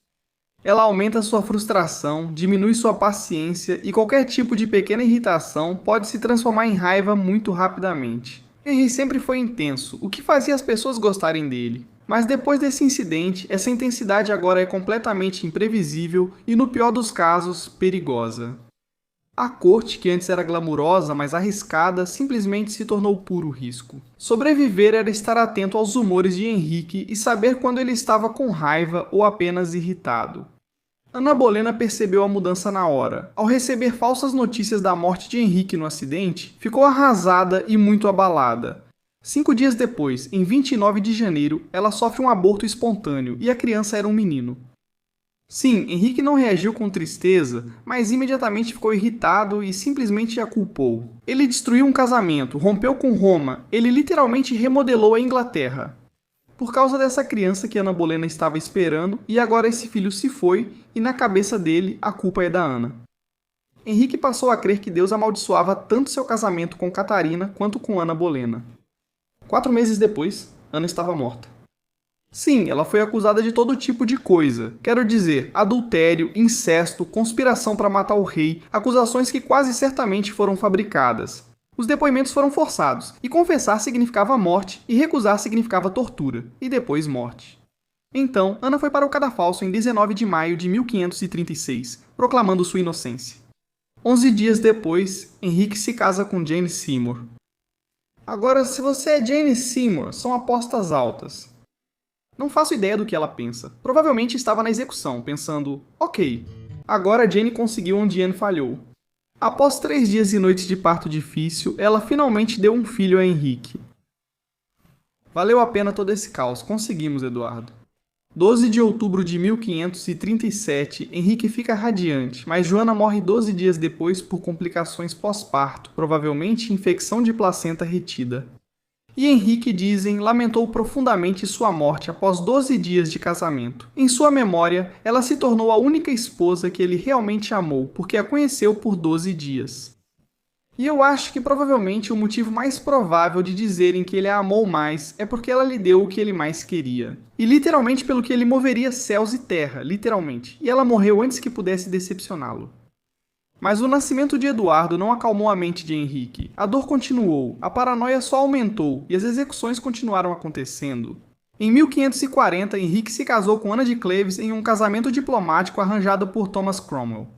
Ela aumenta sua frustração, diminui sua paciência e qualquer tipo de pequena irritação pode se transformar em raiva muito rapidamente. Henry sempre foi intenso, o que fazia as pessoas gostarem dele. Mas depois desse incidente, essa intensidade agora é completamente imprevisível e, no pior dos casos, perigosa. A corte, que antes era glamurosa, mas arriscada, simplesmente se tornou puro risco. Sobreviver era estar atento aos humores de Henrique e saber quando ele estava com raiva ou apenas irritado. Ana Bolena percebeu a mudança na hora. Ao receber falsas notícias da morte de Henrique no acidente, ficou arrasada e muito abalada. 5 dias depois, em 29 de janeiro, ela sofre um aborto espontâneo e a criança era um menino. Sim, Henrique não reagiu com tristeza, mas imediatamente ficou irritado e simplesmente a culpou. Ele destruiu um casamento, rompeu com Roma, ele literalmente remodelou a Inglaterra. Por causa dessa criança que Ana Bolena estava esperando, e agora esse filho se foi, e na cabeça dele a culpa é da Ana. Henrique passou a crer que Deus amaldiçoava tanto seu casamento com Catarina quanto com Ana Bolena. 4 meses depois, Ana estava morta. Sim, ela foi acusada de todo tipo de coisa. Quero dizer, adultério, incesto, conspiração para matar o rei, acusações que quase certamente foram fabricadas. Os depoimentos foram forçados, e confessar significava morte, e recusar significava tortura, e depois morte. Então, Ana foi para o cadafalso em 19 de maio de 1536, proclamando sua inocência. 11 dias depois, Henrique se casa com Jane Seymour. Agora, se você é Jane Seymour, são apostas altas. Não faço ideia do que ela pensa. Provavelmente estava na execução, pensando, ok, agora Jane conseguiu onde Anne falhou. Após 3 dias e noites de parto difícil, ela finalmente deu um filho a Henrique. Valeu a pena todo esse caos, conseguimos, Eduardo. 12 de outubro de 1537, Henrique fica radiante, mas Joana morre 12 dias depois por complicações pós-parto, provavelmente infecção de placenta retida. E Henrique, dizem, lamentou profundamente sua morte após 12 dias de casamento. Em sua memória, ela se tornou a única esposa que ele realmente amou, porque a conheceu por 12 dias. E eu acho que provavelmente o motivo mais provável de dizerem que ele a amou mais é porque ela lhe deu o que ele mais queria. E literalmente pelo que ele moveria céus e terra, literalmente. E ela morreu antes que pudesse decepcioná-lo. Mas o nascimento de Eduardo não acalmou a mente de Henrique. A dor continuou, a paranoia só aumentou e as execuções continuaram acontecendo. Em 1540, Henrique se casou com Ana de Cleves em um casamento diplomático arranjado por Thomas Cromwell.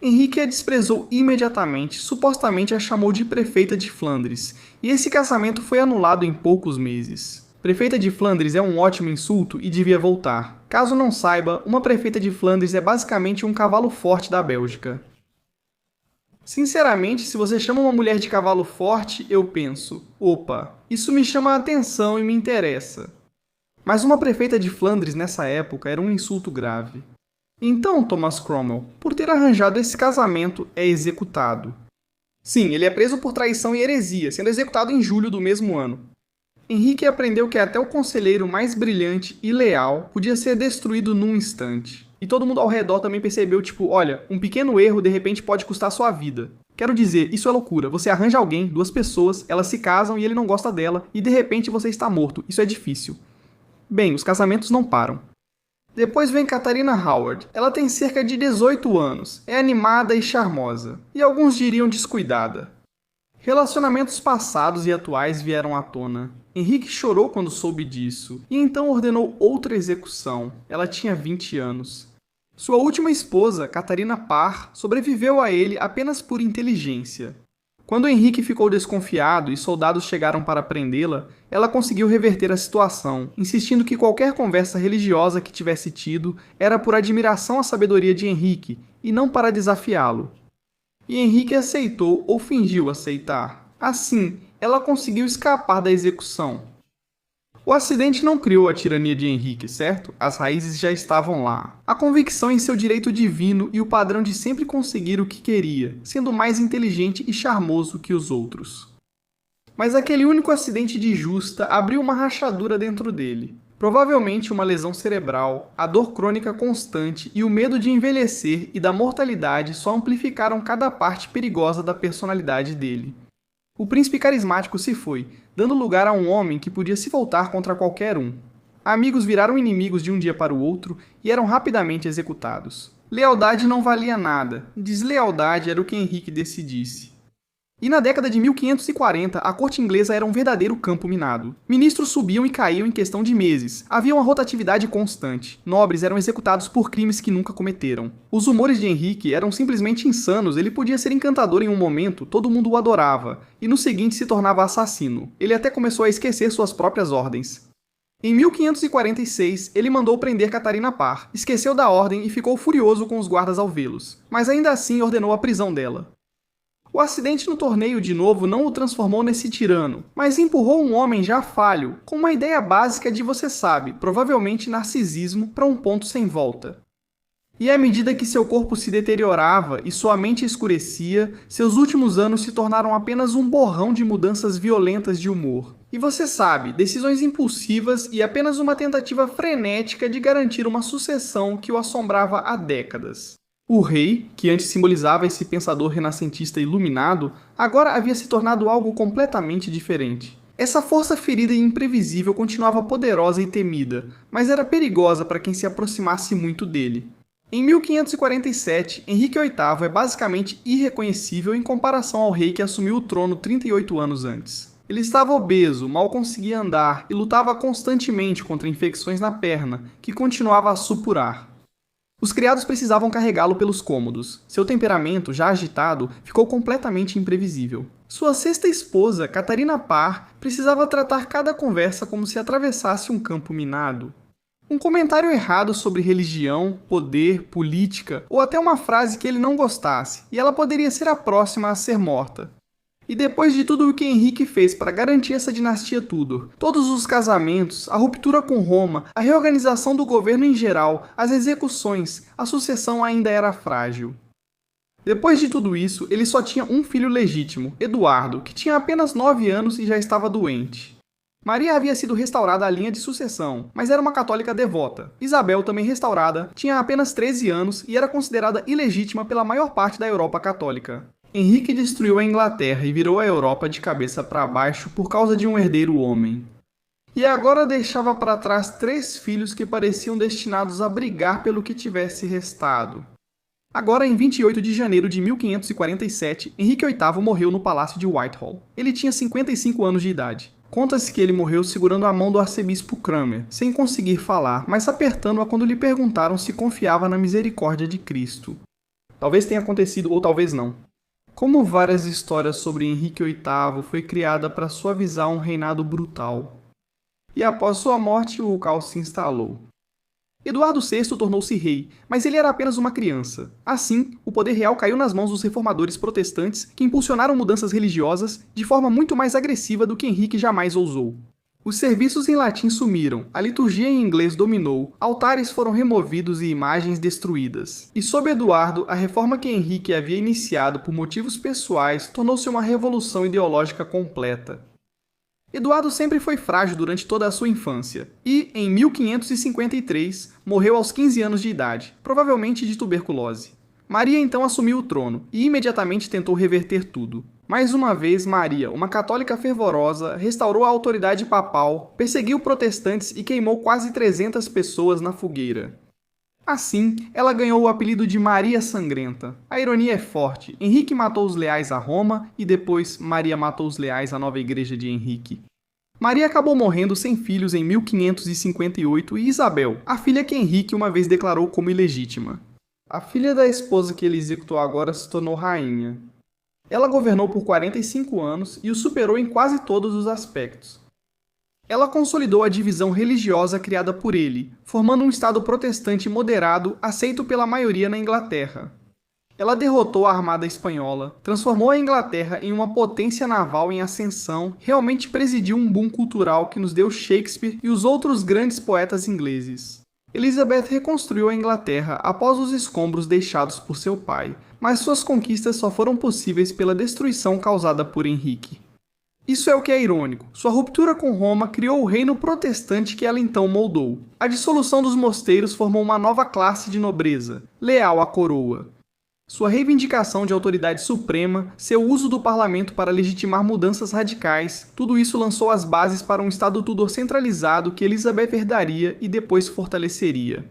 Henrique a desprezou imediatamente, supostamente a chamou de prefeita de Flandres, e esse casamento foi anulado em poucos meses. Prefeita de Flandres é um ótimo insulto e devia voltar. Caso não saiba, uma prefeita de Flandres é basicamente um cavalo forte da Bélgica. Sinceramente, se você chama uma mulher de cavalo forte, eu penso, opa, isso me chama a atenção e me interessa. Mas uma prefeita de Flandres nessa época era um insulto grave. Então, Thomas Cromwell, por ter arranjado esse casamento, é executado. Sim, ele é preso por traição e heresia, sendo executado em julho do mesmo ano. Henrique aprendeu que até o conselheiro mais brilhante e leal podia ser destruído num instante. E todo mundo ao redor também percebeu, tipo, olha, um pequeno erro de repente pode custar sua vida. Quero dizer, isso é loucura. Você arranja alguém, duas pessoas, elas se casam e ele não gosta dela, e de repente você está morto. Isso é difícil. Bem, os casamentos não param. Depois vem Katharina Howard. Ela tem cerca de 18 anos, é animada e charmosa, e alguns diriam descuidada. Relacionamentos passados e atuais vieram à tona. Henrique chorou quando soube disso, e então ordenou outra execução. Ela tinha 20 anos. Sua última esposa, Catarina Parr, sobreviveu a ele apenas por inteligência. Quando Henrique ficou desconfiado e soldados chegaram para prendê-la, ela conseguiu reverter a situação, insistindo que qualquer conversa religiosa que tivesse tido era por admiração à sabedoria de Henrique e não para desafiá-lo. E Henrique aceitou ou fingiu aceitar. Assim, ela conseguiu escapar da execução. O acidente não criou a tirania de Henrique, certo? As raízes já estavam lá. A convicção em seu direito divino e o padrão de sempre conseguir o que queria, sendo mais inteligente e charmoso que os outros. Mas aquele único acidente de justa abriu uma rachadura dentro dele. Provavelmente uma lesão cerebral, a dor crônica constante e o medo de envelhecer e da mortalidade só amplificaram cada parte perigosa da personalidade dele. O príncipe carismático se foi, dando lugar a um homem que podia se voltar contra qualquer um. Amigos viraram inimigos de um dia para o outro e eram rapidamente executados. Lealdade não valia nada, deslealdade era o que Henrique decidisse. E na década de 1540, a corte inglesa era um verdadeiro campo minado. Ministros subiam e caíam em questão de meses. Havia uma rotatividade constante. Nobres eram executados por crimes que nunca cometeram. Os humores de Henrique eram simplesmente insanos. Ele podia ser encantador em um momento, todo mundo o adorava, e no seguinte se tornava assassino. Ele até começou a esquecer suas próprias ordens. Em 1546, ele mandou prender Catarina Parr, esqueceu da ordem e ficou furioso com os guardas ao vê-los, mas ainda assim ordenou a prisão dela. O acidente no torneio de novo não o transformou nesse tirano, mas empurrou um homem já falho, com uma ideia básica de você sabe, provavelmente narcisismo, para um ponto sem volta. E à medida que seu corpo se deteriorava e sua mente escurecia, seus últimos anos se tornaram apenas um borrão de mudanças violentas de humor. E você sabe, decisões impulsivas e apenas uma tentativa frenética de garantir uma sucessão que o assombrava há décadas. O rei, que antes simbolizava esse pensador renascentista iluminado, agora havia se tornado algo completamente diferente. Essa força ferida e imprevisível continuava poderosa e temida, mas era perigosa para quem se aproximasse muito dele. Em 1547, Henrique VIII é basicamente irreconhecível em comparação ao rei que assumiu o trono 38 anos antes. Ele estava obeso, mal conseguia andar e lutava constantemente contra infecções na perna, que continuava a supurar. Os criados precisavam carregá-lo pelos cômodos. Seu temperamento, já agitado, ficou completamente imprevisível. Sua sexta esposa, Catarina Parr, precisava tratar cada conversa como se atravessasse um campo minado. Um comentário errado sobre religião, poder, política, ou até uma frase que ele não gostasse, e ela poderia ser a próxima a ser morta. E depois de tudo o que Henrique fez para garantir essa dinastia Tudor, todos os casamentos, a ruptura com Roma, a reorganização do governo em geral, as execuções, a sucessão ainda era frágil. Depois de tudo isso, ele só tinha um filho legítimo, Eduardo, que tinha apenas 9 anos e já estava doente. Maria havia sido restaurada à linha de sucessão, mas era uma católica devota. Isabel, também restaurada, tinha apenas 13 anos e era considerada ilegítima pela maior parte da Europa católica. Henrique destruiu a Inglaterra e virou a Europa de cabeça para baixo por causa de um herdeiro homem. E agora deixava para trás 3 filhos que pareciam destinados a brigar pelo que tivesse restado. Agora, em 28 de janeiro de 1547, Henrique VIII morreu no Palácio de Whitehall. Ele tinha 55 anos de idade. Conta-se que ele morreu segurando a mão do arcebispo Cranmer, sem conseguir falar, mas apertando-a quando lhe perguntaram se confiava na misericórdia de Cristo. Talvez tenha acontecido ou talvez não. Como várias histórias sobre Henrique VIII, foi criada para suavizar um reinado brutal. E após sua morte, o caos se instalou. Eduardo VI tornou-se rei, mas ele era apenas uma criança. Assim, o poder real caiu nas mãos dos reformadores protestantes, que impulsionaram mudanças religiosas de forma muito mais agressiva do que Henrique jamais ousou. Os serviços em latim sumiram, a liturgia em inglês dominou, altares foram removidos e imagens destruídas. E sob Eduardo, a reforma que Henrique havia iniciado por motivos pessoais tornou-se uma revolução ideológica completa. Eduardo sempre foi frágil durante toda a sua infância, e, em 1553, morreu aos 15 anos de idade, provavelmente de tuberculose. Maria então assumiu o trono, e imediatamente tentou reverter tudo. Mais uma vez, Maria, uma católica fervorosa, restaurou a autoridade papal, perseguiu protestantes e queimou quase 300 pessoas na fogueira. Assim, ela ganhou o apelido de Maria Sangrenta. A ironia é forte. Henrique matou os leais a Roma e depois Maria matou os leais à nova igreja de Henrique. Maria acabou morrendo sem filhos em 1558 e Isabel, a filha que Henrique uma vez declarou como ilegítima. A filha da esposa que ele executou agora se tornou rainha. Ela governou por 45 anos e o superou em quase todos os aspectos. Ela consolidou a divisão religiosa criada por ele, formando um Estado protestante moderado aceito pela maioria na Inglaterra. Ela derrotou a armada espanhola, transformou a Inglaterra em uma potência naval em ascensão, realmente presidiu um boom cultural que nos deu Shakespeare e os outros grandes poetas ingleses. Elizabeth reconstruiu a Inglaterra após os escombros deixados por seu pai, mas suas conquistas só foram possíveis pela destruição causada por Henrique. Isso é o que é irônico. Sua ruptura com Roma criou o reino protestante que ela então moldou. A dissolução dos mosteiros formou uma nova classe de nobreza, leal à coroa. Sua reivindicação de autoridade suprema, seu uso do parlamento para legitimar mudanças radicais, tudo isso lançou as bases para um Estado Tudor centralizado que Elizabeth herdaria e depois fortaleceria.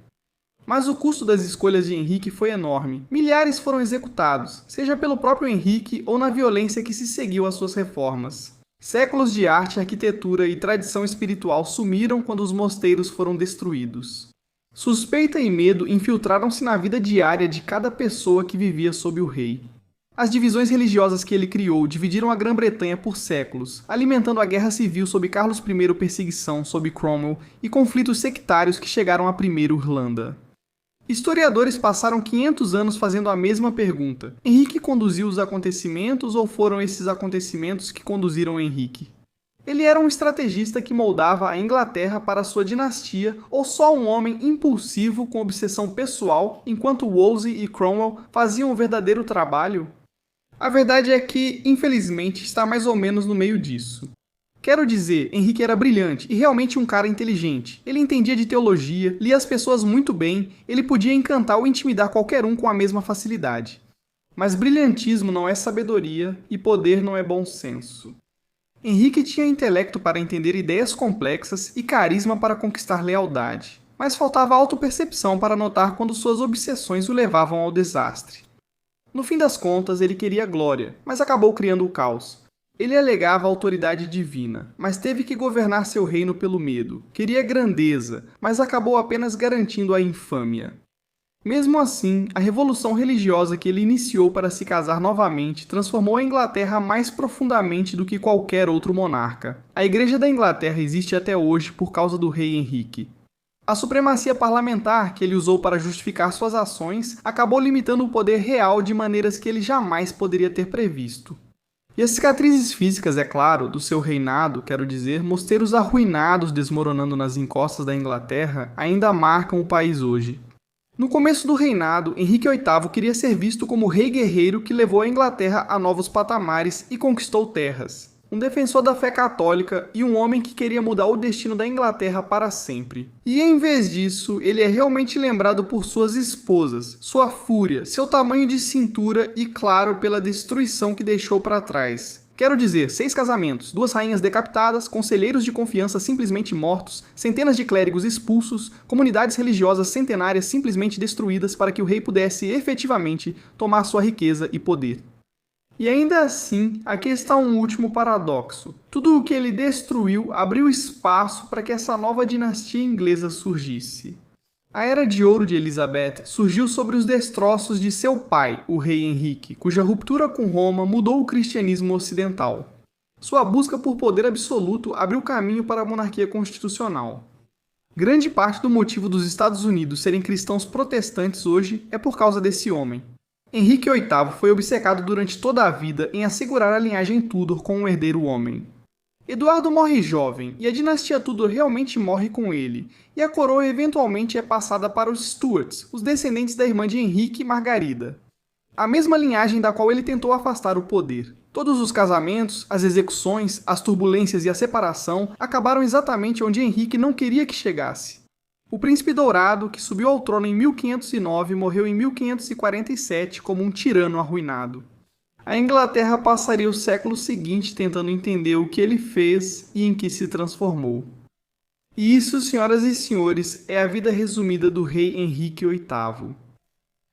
Mas o custo das escolhas de Henrique foi enorme. Milhares foram executados, seja pelo próprio Henrique ou na violência que se seguiu às suas reformas. Séculos de arte, arquitetura e tradição espiritual sumiram quando os mosteiros foram destruídos. Suspeita e medo infiltraram-se na vida diária de cada pessoa que vivia sob o rei. As divisões religiosas que ele criou dividiram a Grã-Bretanha por séculos, alimentando a guerra civil sob Carlos I, perseguição sob Cromwell e conflitos sectários que chegaram à Primeira Irlanda. Historiadores passaram 500 anos fazendo a mesma pergunta. Henrique conduziu os acontecimentos ou foram esses acontecimentos que conduziram Henrique? Ele era um estrategista que moldava a Inglaterra para sua dinastia ou só um homem impulsivo com obsessão pessoal, enquanto Wolsey e Cromwell faziam o verdadeiro trabalho? A verdade é que, infelizmente, está mais ou menos no meio disso. Quero dizer, Henrique era brilhante e realmente um cara inteligente. Ele entendia de teologia, lia as pessoas muito bem, ele podia encantar ou intimidar qualquer um com a mesma facilidade. Mas brilhantismo não é sabedoria e poder não é bom senso. Henrique tinha intelecto para entender ideias complexas e carisma para conquistar lealdade, mas faltava autopercepção para notar quando suas obsessões o levavam ao desastre. No fim das contas, ele queria glória, mas acabou criando o caos. Ele alegava autoridade divina, mas teve que governar seu reino pelo medo. Queria grandeza, mas acabou apenas garantindo a infâmia. Mesmo assim, a revolução religiosa que ele iniciou para se casar novamente transformou a Inglaterra mais profundamente do que qualquer outro monarca. A Igreja da Inglaterra existe até hoje por causa do rei Henrique. A supremacia parlamentar que ele usou para justificar suas ações acabou limitando o poder real de maneiras que ele jamais poderia ter previsto. E as cicatrizes físicas, é claro, do seu reinado, quero dizer, mosteiros arruinados desmoronando nas encostas da Inglaterra, ainda marcam o país hoje. No começo do reinado, Henrique VIII queria ser visto como o rei guerreiro que levou a Inglaterra a novos patamares e conquistou terras. Um defensor da fé católica e um homem que queria mudar o destino da Inglaterra para sempre. E em vez disso, ele é realmente lembrado por suas esposas, sua fúria, seu tamanho de cintura e, claro, pela destruição que deixou para trás. Quero dizer, 6 casamentos, 2 rainhas decapitadas, conselheiros de confiança simplesmente mortos, centenas de clérigos expulsos, comunidades religiosas centenárias simplesmente destruídas para que o rei pudesse efetivamente tomar sua riqueza e poder. E ainda assim, aqui está um último paradoxo. Tudo o que ele destruiu abriu espaço para que essa nova dinastia inglesa surgisse. A Era de Ouro de Elizabeth surgiu sobre os destroços de seu pai, o rei Henrique, cuja ruptura com Roma mudou o cristianismo ocidental. Sua busca por poder absoluto abriu caminho para a monarquia constitucional. Grande parte do motivo dos Estados Unidos serem cristãos protestantes hoje é por causa desse homem. Henrique VIII foi obcecado durante toda a vida em assegurar a linhagem Tudor com um herdeiro homem. Eduardo morre jovem, e a dinastia Tudor realmente morre com ele, e a coroa eventualmente é passada para os Stuarts, os descendentes da irmã de Henrique, Margarida. A mesma linhagem da qual ele tentou afastar o poder. Todos os casamentos, as execuções, as turbulências e a separação acabaram exatamente onde Henrique não queria que chegasse. O príncipe dourado, que subiu ao trono em 1509, morreu em 1547 como um tirano arruinado. A Inglaterra passaria o século seguinte tentando entender o que ele fez e em que se transformou. E isso, senhoras e senhores, é a vida resumida do rei Henrique VIII.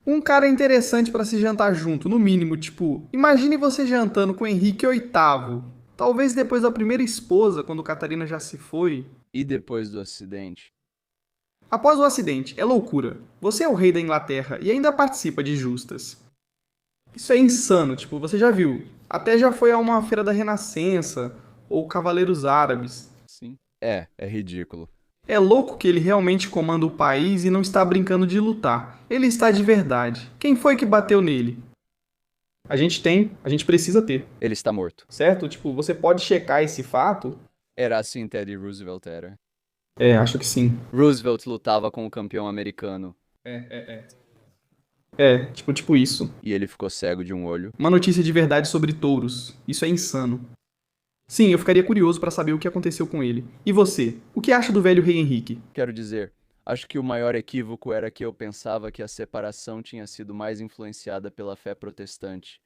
Um cara interessante para se jantar junto, no mínimo, tipo, imagine você jantando com Henrique VIII. Talvez depois da primeira esposa, quando Catarina já se foi. E depois do acidente? Após o acidente, é loucura. Você é o rei da Inglaterra e ainda participa de justas. Isso é insano, tipo, você já viu. Até já foi a uma feira da Renascença, ou Cavaleiros Árabes. Sim. É ridículo. É louco que ele realmente comanda o país e não está brincando de lutar. Ele está de verdade. Quem foi que bateu nele? A gente precisa ter. Ele está morto. Certo? Tipo, você pode checar esse fato? Era assim Teddy Roosevelt era. É, acho que sim. Roosevelt lutava com o campeão americano. Tipo isso. E ele ficou cego de um olho. Uma notícia de verdade sobre touros. Isso é insano. Sim, eu ficaria curioso para saber o que aconteceu com ele. E você? O que acha do velho rei Henrique? Quero dizer, acho que o maior equívoco era que eu pensava que a separação tinha sido mais influenciada pela fé protestante.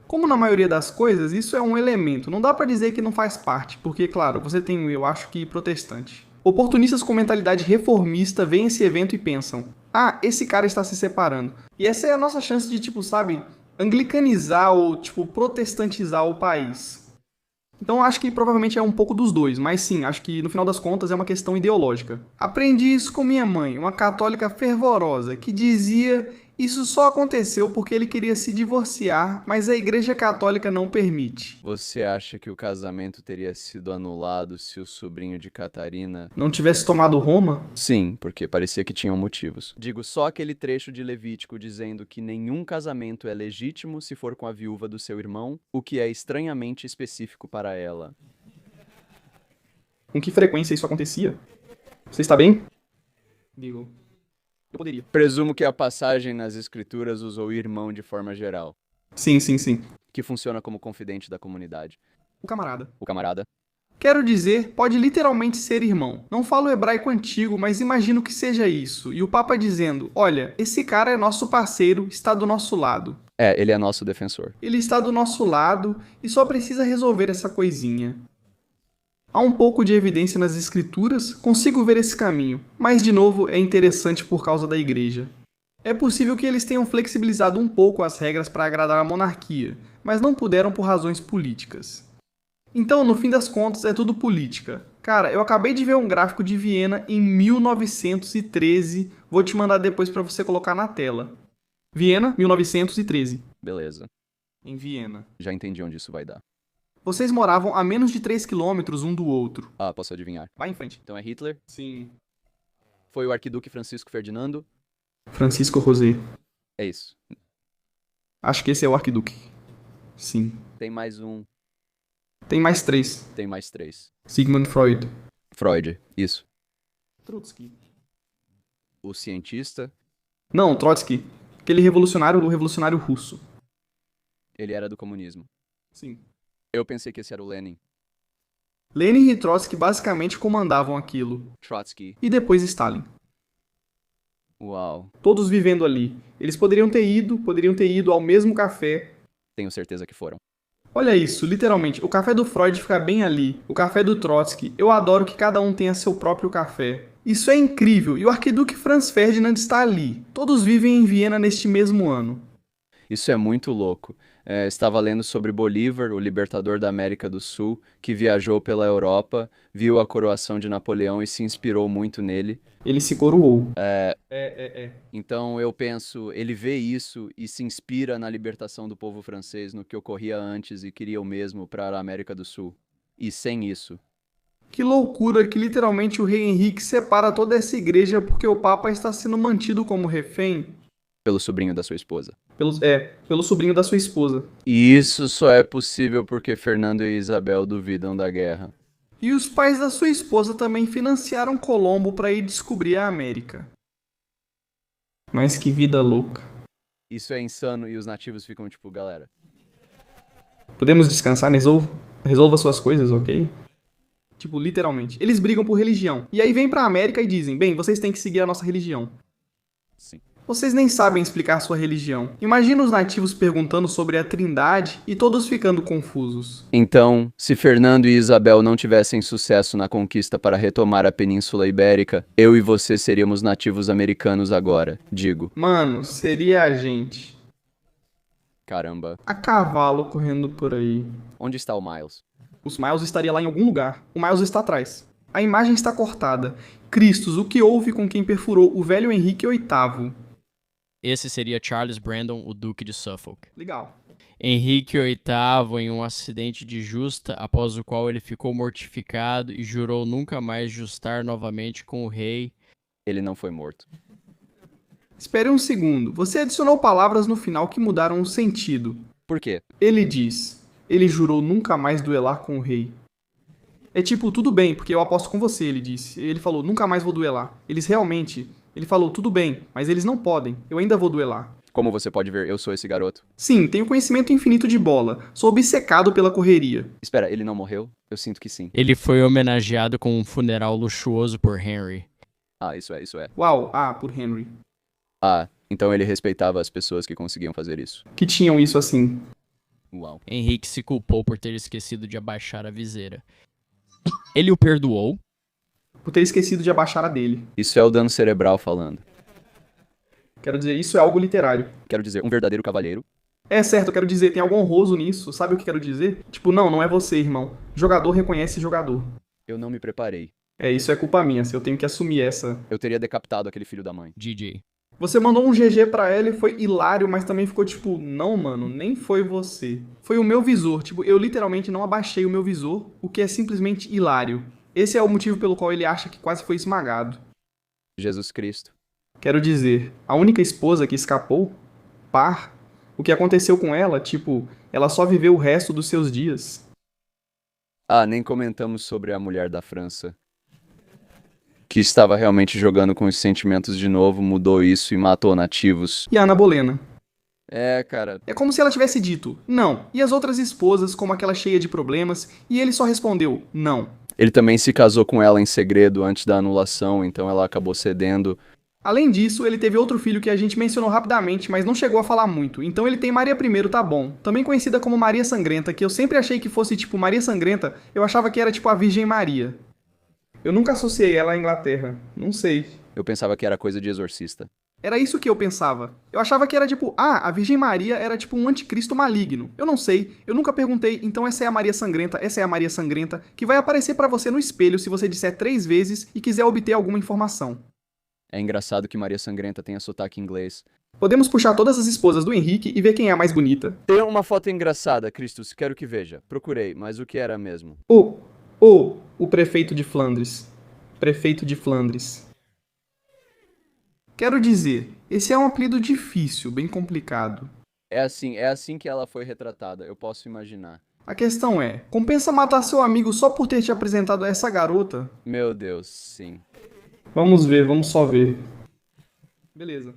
Como na maioria das coisas, isso é um elemento. Não dá pra dizer que não faz parte, porque, claro, você tem, eu acho que, protestante. Oportunistas com mentalidade reformista veem esse evento e pensam: ah, esse cara está se separando. E essa é a nossa chance de, tipo, sabe, anglicanizar ou, tipo, protestantizar o país. Então acho que provavelmente é um pouco dos dois, mas sim, acho que no final das contas é uma questão ideológica. Aprendi isso com minha mãe, uma católica fervorosa, que dizia isso só aconteceu porque ele queria se divorciar, mas a Igreja Católica não permite. Você acha que o casamento teria sido anulado se o sobrinho de Catarina... Não tivesse tomado Roma? Sim, porque parecia que tinham motivos. Digo só aquele trecho de Levítico dizendo que nenhum casamento é legítimo se for com a viúva do seu irmão, o que é estranhamente específico para ela. Com que frequência isso acontecia? Você está bem? Digo, eu poderia. Presumo que a passagem nas escrituras usou irmão de forma geral, Sim. que funciona como confidente da comunidade. O camarada. O camarada. Quero dizer, pode literalmente ser irmão. Não falo hebraico antigo, mas imagino que seja isso. E o Papa dizendo: olha, esse cara é nosso parceiro, está do nosso lado. É, ele é nosso defensor. Ele está do nosso lado e só precisa resolver essa coisinha. Há um pouco de evidência nas escrituras, consigo ver esse caminho, mas de novo é interessante por causa da igreja. É possível que eles tenham flexibilizado um pouco as regras para agradar a monarquia, mas não puderam por razões políticas. Então, no fim das contas, é tudo política. Cara, eu acabei de ver um gráfico de Viena em 1913, vou te mandar depois para você colocar na tela. Viena, 1913. Beleza. Em Viena. Já entendi onde isso vai dar. Vocês moravam a menos de 3 quilômetros um do outro. Ah, posso adivinhar. Vai em frente. Então é Hitler? Sim. Foi o arquiduque Francisco Ferdinando? Francisco José. É isso. Acho que esse é o arquiduque. Sim. Tem mais um. Tem mais 3. Tem mais 3. Sigmund Freud. Freud, isso. Trotsky. O cientista, Não, Trotsky. Aquele revolucionário do revolucionário russo. ele era do comunismo. Sim. Eu pensei que esse era o Lenin. Lenin e Trotsky basicamente comandavam aquilo. Trotsky. E depois Stalin. Uau. Todos vivendo ali. Eles poderiam ter ido ao mesmo café. Tenho certeza que foram. Olha isso, literalmente. O café do Freud fica bem ali. O café do Trotsky. Eu adoro que cada um tenha seu próprio café. Isso é incrível. E o arquiduque Franz Ferdinand está ali. Todos vivem em Viena neste mesmo ano. Isso é muito louco. Estava lendo sobre Bolívar, o libertador da América do Sul, que viajou pela Europa, viu a coroação de Napoleão e se inspirou muito nele. Ele se coroou. Então eu penso, ele vê isso e se inspira na libertação do povo francês, no que ocorria antes e queria o mesmo para a América do Sul. E sem isso. Que loucura que literalmente o rei Henrique separa toda essa igreja porque o Papa está sendo mantido como refém Pelo sobrinho da sua esposa. pelo sobrinho da sua esposa. E isso só é possível porque Fernando e Isabel duvidam da guerra. E os pais da sua esposa também financiaram Colombo para ir descobrir a América. Mas que vida louca. Isso é insano e os nativos ficam tipo, galera. Podemos descansar, resolva suas coisas, ok? Tipo, literalmente. Eles brigam por religião. E aí vem pra América e dizem, bem, vocês têm que seguir a nossa religião. Sim. Vocês nem sabem explicar sua religião. Imagina os nativos perguntando sobre a Trindade e todos ficando confusos. Então, se Fernando e Isabel não tivessem sucesso na conquista para retomar a Península Ibérica, eu e você seríamos nativos americanos agora, digo. Mano, seria a gente. Caramba. A cavalo correndo por aí. Onde está o Miles? Os Miles estaria lá em algum lugar. O Miles está atrás. A imagem está cortada. Cristos, o que houve com quem perfurou o velho Henrique VIII? Esse seria Charles Brandon, o Duque de Suffolk. Legal. Henrique VIII em um acidente de justa, após o qual ele ficou mortificado e jurou nunca mais justar novamente com o rei. Ele não foi morto. Espere um segundo. Você adicionou palavras no final que mudaram o sentido. Por quê? Ele diz: ele jurou nunca mais duelar com o rei. É tipo, tudo bem, porque eu aposto com você, ele disse. Ele falou, nunca mais vou duelar. Eles realmente... Ele falou, tudo bem, mas eles não podem. Eu ainda vou duelar. Como você pode ver, eu sou esse garoto. Sim, tenho conhecimento infinito de bola. Sou obcecado pela correria. Espera, ele não morreu? Eu sinto que sim. Ele foi homenageado com um funeral luxuoso por Henry. Ah, isso é. Uau, por Henry. Ah, então ele respeitava as pessoas que conseguiam fazer isso. Que tinham isso assim. Uau. Henrique se culpou por ter esquecido de abaixar a viseira. Ele o perdoou. Por ter esquecido de abaixar a dele. Isso é o dano cerebral falando. Quero dizer, isso é algo literário. Quero dizer, um verdadeiro cavalheiro. É certo, eu quero dizer, tem algo honroso nisso. Sabe o que quero dizer? Tipo, não é você, irmão. Jogador reconhece jogador. Eu não me preparei. Isso é culpa minha, se eu tenho que assumir essa. Eu teria decapitado aquele filho da mãe. GG. Você mandou um GG pra ela e foi hilário, mas também ficou tipo, não, mano, nem foi você. Foi o meu visor, tipo, eu literalmente não abaixei o meu visor, o que é simplesmente hilário. Esse é o motivo pelo qual ele acha que quase foi esmagado. Jesus Cristo. Quero dizer, a única esposa que escapou, o que aconteceu com ela, tipo, ela só viveu o resto dos seus dias. Ah, nem comentamos sobre a mulher da França. Que estava realmente jogando com os sentimentos de novo, mudou isso e matou nativos. E a Ana Bolena. Cara. É como se ela tivesse dito, não. E as outras esposas, como aquela cheia de problemas, e ele só respondeu, não. Ele também se casou com ela em segredo antes da anulação, então ela acabou cedendo. Além disso, ele teve outro filho que a gente mencionou rapidamente, mas não chegou a falar muito. Então ele tem Maria I, tá bom. Também conhecida como Maria Sangrenta, que eu sempre achei que fosse tipo Maria Sangrenta, eu achava que era tipo a Virgem Maria. Eu nunca associei ela à Inglaterra. Não sei. Eu pensava que era coisa de exorcista. Era isso que eu pensava. Eu achava que era tipo, a Virgem Maria era tipo um anticristo maligno. Eu não sei, eu nunca perguntei, então essa é a Maria Sangrenta, que vai aparecer pra você no espelho se você disser 3 vezes e quiser obter alguma informação. É engraçado que Maria Sangrenta tenha sotaque inglês. Podemos puxar todas as esposas do Henrique e ver quem é a mais bonita. Tem uma foto engraçada, Cristos, quero que veja. Procurei, mas o que era mesmo? O prefeito de Flandres. Prefeito de Flandres. Quero dizer, esse é um apelido difícil, bem complicado. É assim que ela foi retratada, eu posso imaginar. A questão é, compensa matar seu amigo só por ter te apresentado a essa garota? Meu Deus, sim. Vamos ver, vamos só ver. Beleza.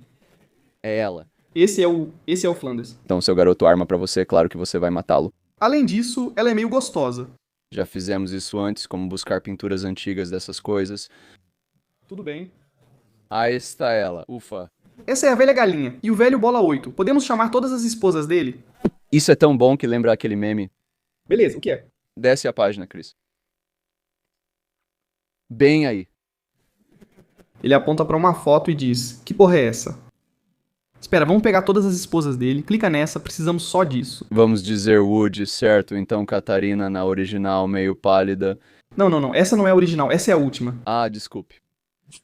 É ela. Esse é o Flanders. Então, seu garoto arma pra você, claro que você vai matá-lo. Além disso, ela é meio gostosa. Já fizemos isso antes, como buscar pinturas antigas dessas coisas. Tudo bem. Aí está ela, ufa. Essa é a velha galinha e o velho bola 8. Podemos chamar todas as esposas dele? Isso é tão bom que lembra aquele meme. Beleza, o que é? Desce a página, Chris. Bem aí. Ele aponta pra uma foto e diz: Que porra é essa? Espera, vamos pegar todas as esposas dele, clica nessa, precisamos só disso. Vamos dizer Woody, certo? Então Catarina na original, meio pálida. Não, essa não é a original, essa é a última. Ah, desculpe.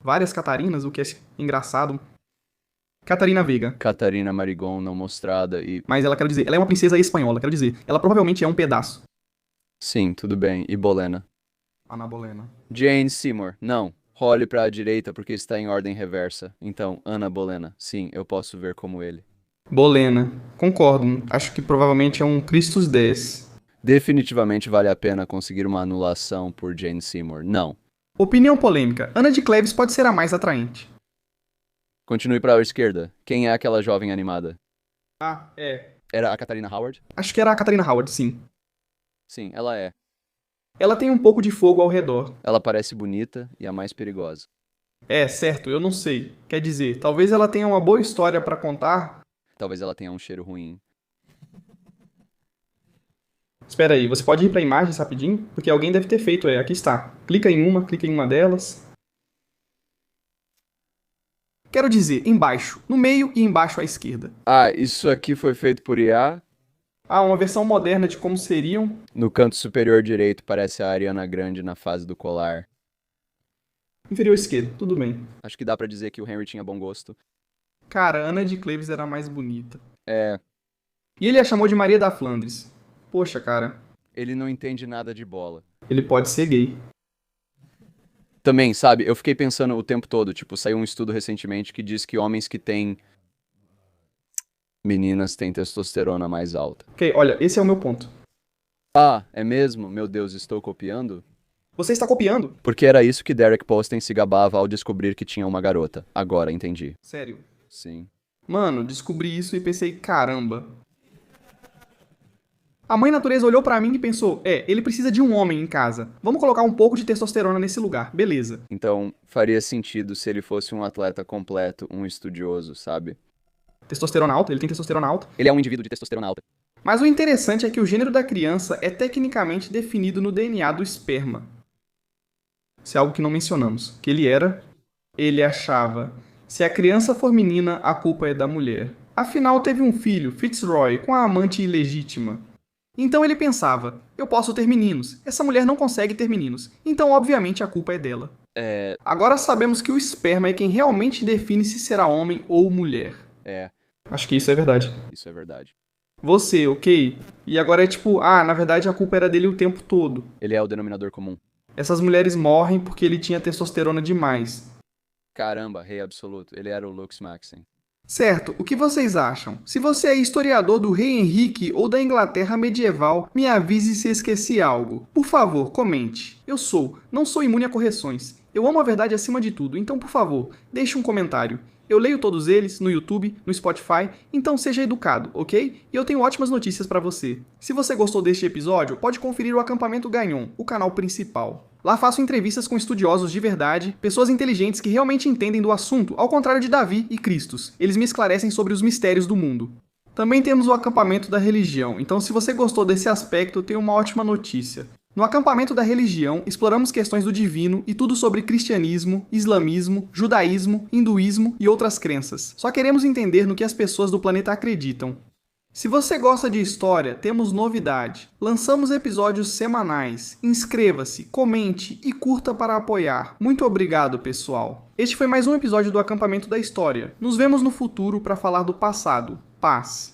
Várias Catarinas, o que é engraçado. Catarina Veiga. Catarina Marigon não mostrada e... Mas ela, quero dizer, ela é uma princesa espanhola, quero dizer, ela provavelmente é um pedaço. Sim, tudo bem. E Bolena? Ana Bolena. Jane Seymour, não. Role pra direita porque está em ordem reversa. Então, Ana Bolena. Sim, eu posso ver como ele. Bolena. Concordo, acho que provavelmente é um Christus 10. Definitivamente vale a pena conseguir uma anulação por Jane Seymour. Não. Opinião polêmica. Ana de Cleves pode ser a mais atraente. Continue para a esquerda. Quem é aquela jovem animada? Ah, é. Era a Catarina Howard? Acho que era a Catarina Howard, sim. Sim, ela é. Ela tem um pouco de fogo ao redor. Ela parece bonita e a mais perigosa. É, certo, eu não sei. Quer dizer, talvez ela tenha uma boa história pra contar. Talvez ela tenha um cheiro ruim. Espera aí, você pode ir pra imagens rapidinho? Porque alguém deve ter feito, aqui está. Clica em uma delas. Quero dizer, embaixo, no meio e embaixo à esquerda. Ah, isso aqui foi feito por IA? Ah, uma versão moderna de como seriam. No canto superior direito parece a Ariana Grande na fase do colar. Inferior esquerdo, tudo bem. Acho que dá pra dizer que o Henry tinha bom gosto. Cara, Ana de Cleves era a mais bonita. É, E ele a chamou de Maria da Flandres. Poxa, cara, ele não entende nada de bola. ele pode ser gay. Também, sabe, eu fiquei pensando o tempo todo, tipo, saiu um estudo recentemente que diz que homens que têm meninas têm testosterona mais alta. Ok, olha, esse é o meu ponto. Ah, é mesmo? Meu Deus, estou copiando? Você está copiando? Porque era isso que Derek Posten se gabava ao descobrir que tinha uma garota. Agora entendi. Sério. Sim. Mano, descobri isso e pensei, caramba. A mãe natureza olhou pra mim e pensou, ele precisa de um homem em casa. Vamos colocar um pouco de testosterona nesse lugar, beleza. Então, faria sentido se ele fosse um atleta completo, um estudioso, sabe? Testosterona alta? Ele tem testosterona alta? Ele é um indivíduo de testosterona alta. Mas o interessante é que o gênero da criança é tecnicamente definido no DNA do esperma. Isso é algo que não mencionamos. Que ele achava, se a criança for menina, a culpa é da mulher. Afinal, teve um filho, Fitzroy, com a amante ilegítima. Então ele pensava, eu posso ter meninos, essa mulher não consegue ter meninos, então obviamente a culpa é dela. Agora sabemos que o esperma é quem realmente define se será homem ou mulher. Acho que isso é verdade. Isso é verdade. Você, ok? E agora é tipo, na verdade a culpa era dele o tempo todo. Ele é o denominador comum. Essas mulheres morrem porque ele tinha testosterona demais. Caramba, rei absoluto. Ele era o Lux Maxim. Certo, o que vocês acham? Se você é historiador do rei Henrique ou da Inglaterra medieval, me avise se esqueci algo. Por favor, comente. Não sou imune a correções. Eu amo a verdade acima de tudo, então por favor, deixe um comentário. Eu leio todos eles, no YouTube, no Spotify, então seja educado, ok? E eu tenho ótimas notícias pra você. Se você gostou deste episódio, pode conferir o Acampamento Gagnon, o canal principal. Lá faço entrevistas com estudiosos de verdade, pessoas inteligentes que realmente entendem do assunto, ao contrário de Davi e Cristos. Eles me esclarecem sobre os mistérios do mundo. Também temos o Acampamento da Religião, então se você gostou desse aspecto, eu tenho uma ótima notícia. No Acampamento da Religião, exploramos questões do divino e tudo sobre cristianismo, islamismo, judaísmo, hinduísmo e outras crenças. Só queremos entender no que as pessoas do planeta acreditam. Se você gosta de história, temos novidade. Lançamos episódios semanais. Inscreva-se, comente e curta para apoiar. Muito obrigado, pessoal. Este foi mais um episódio do Acampamento da História. Nos vemos no futuro para falar do passado. Paz.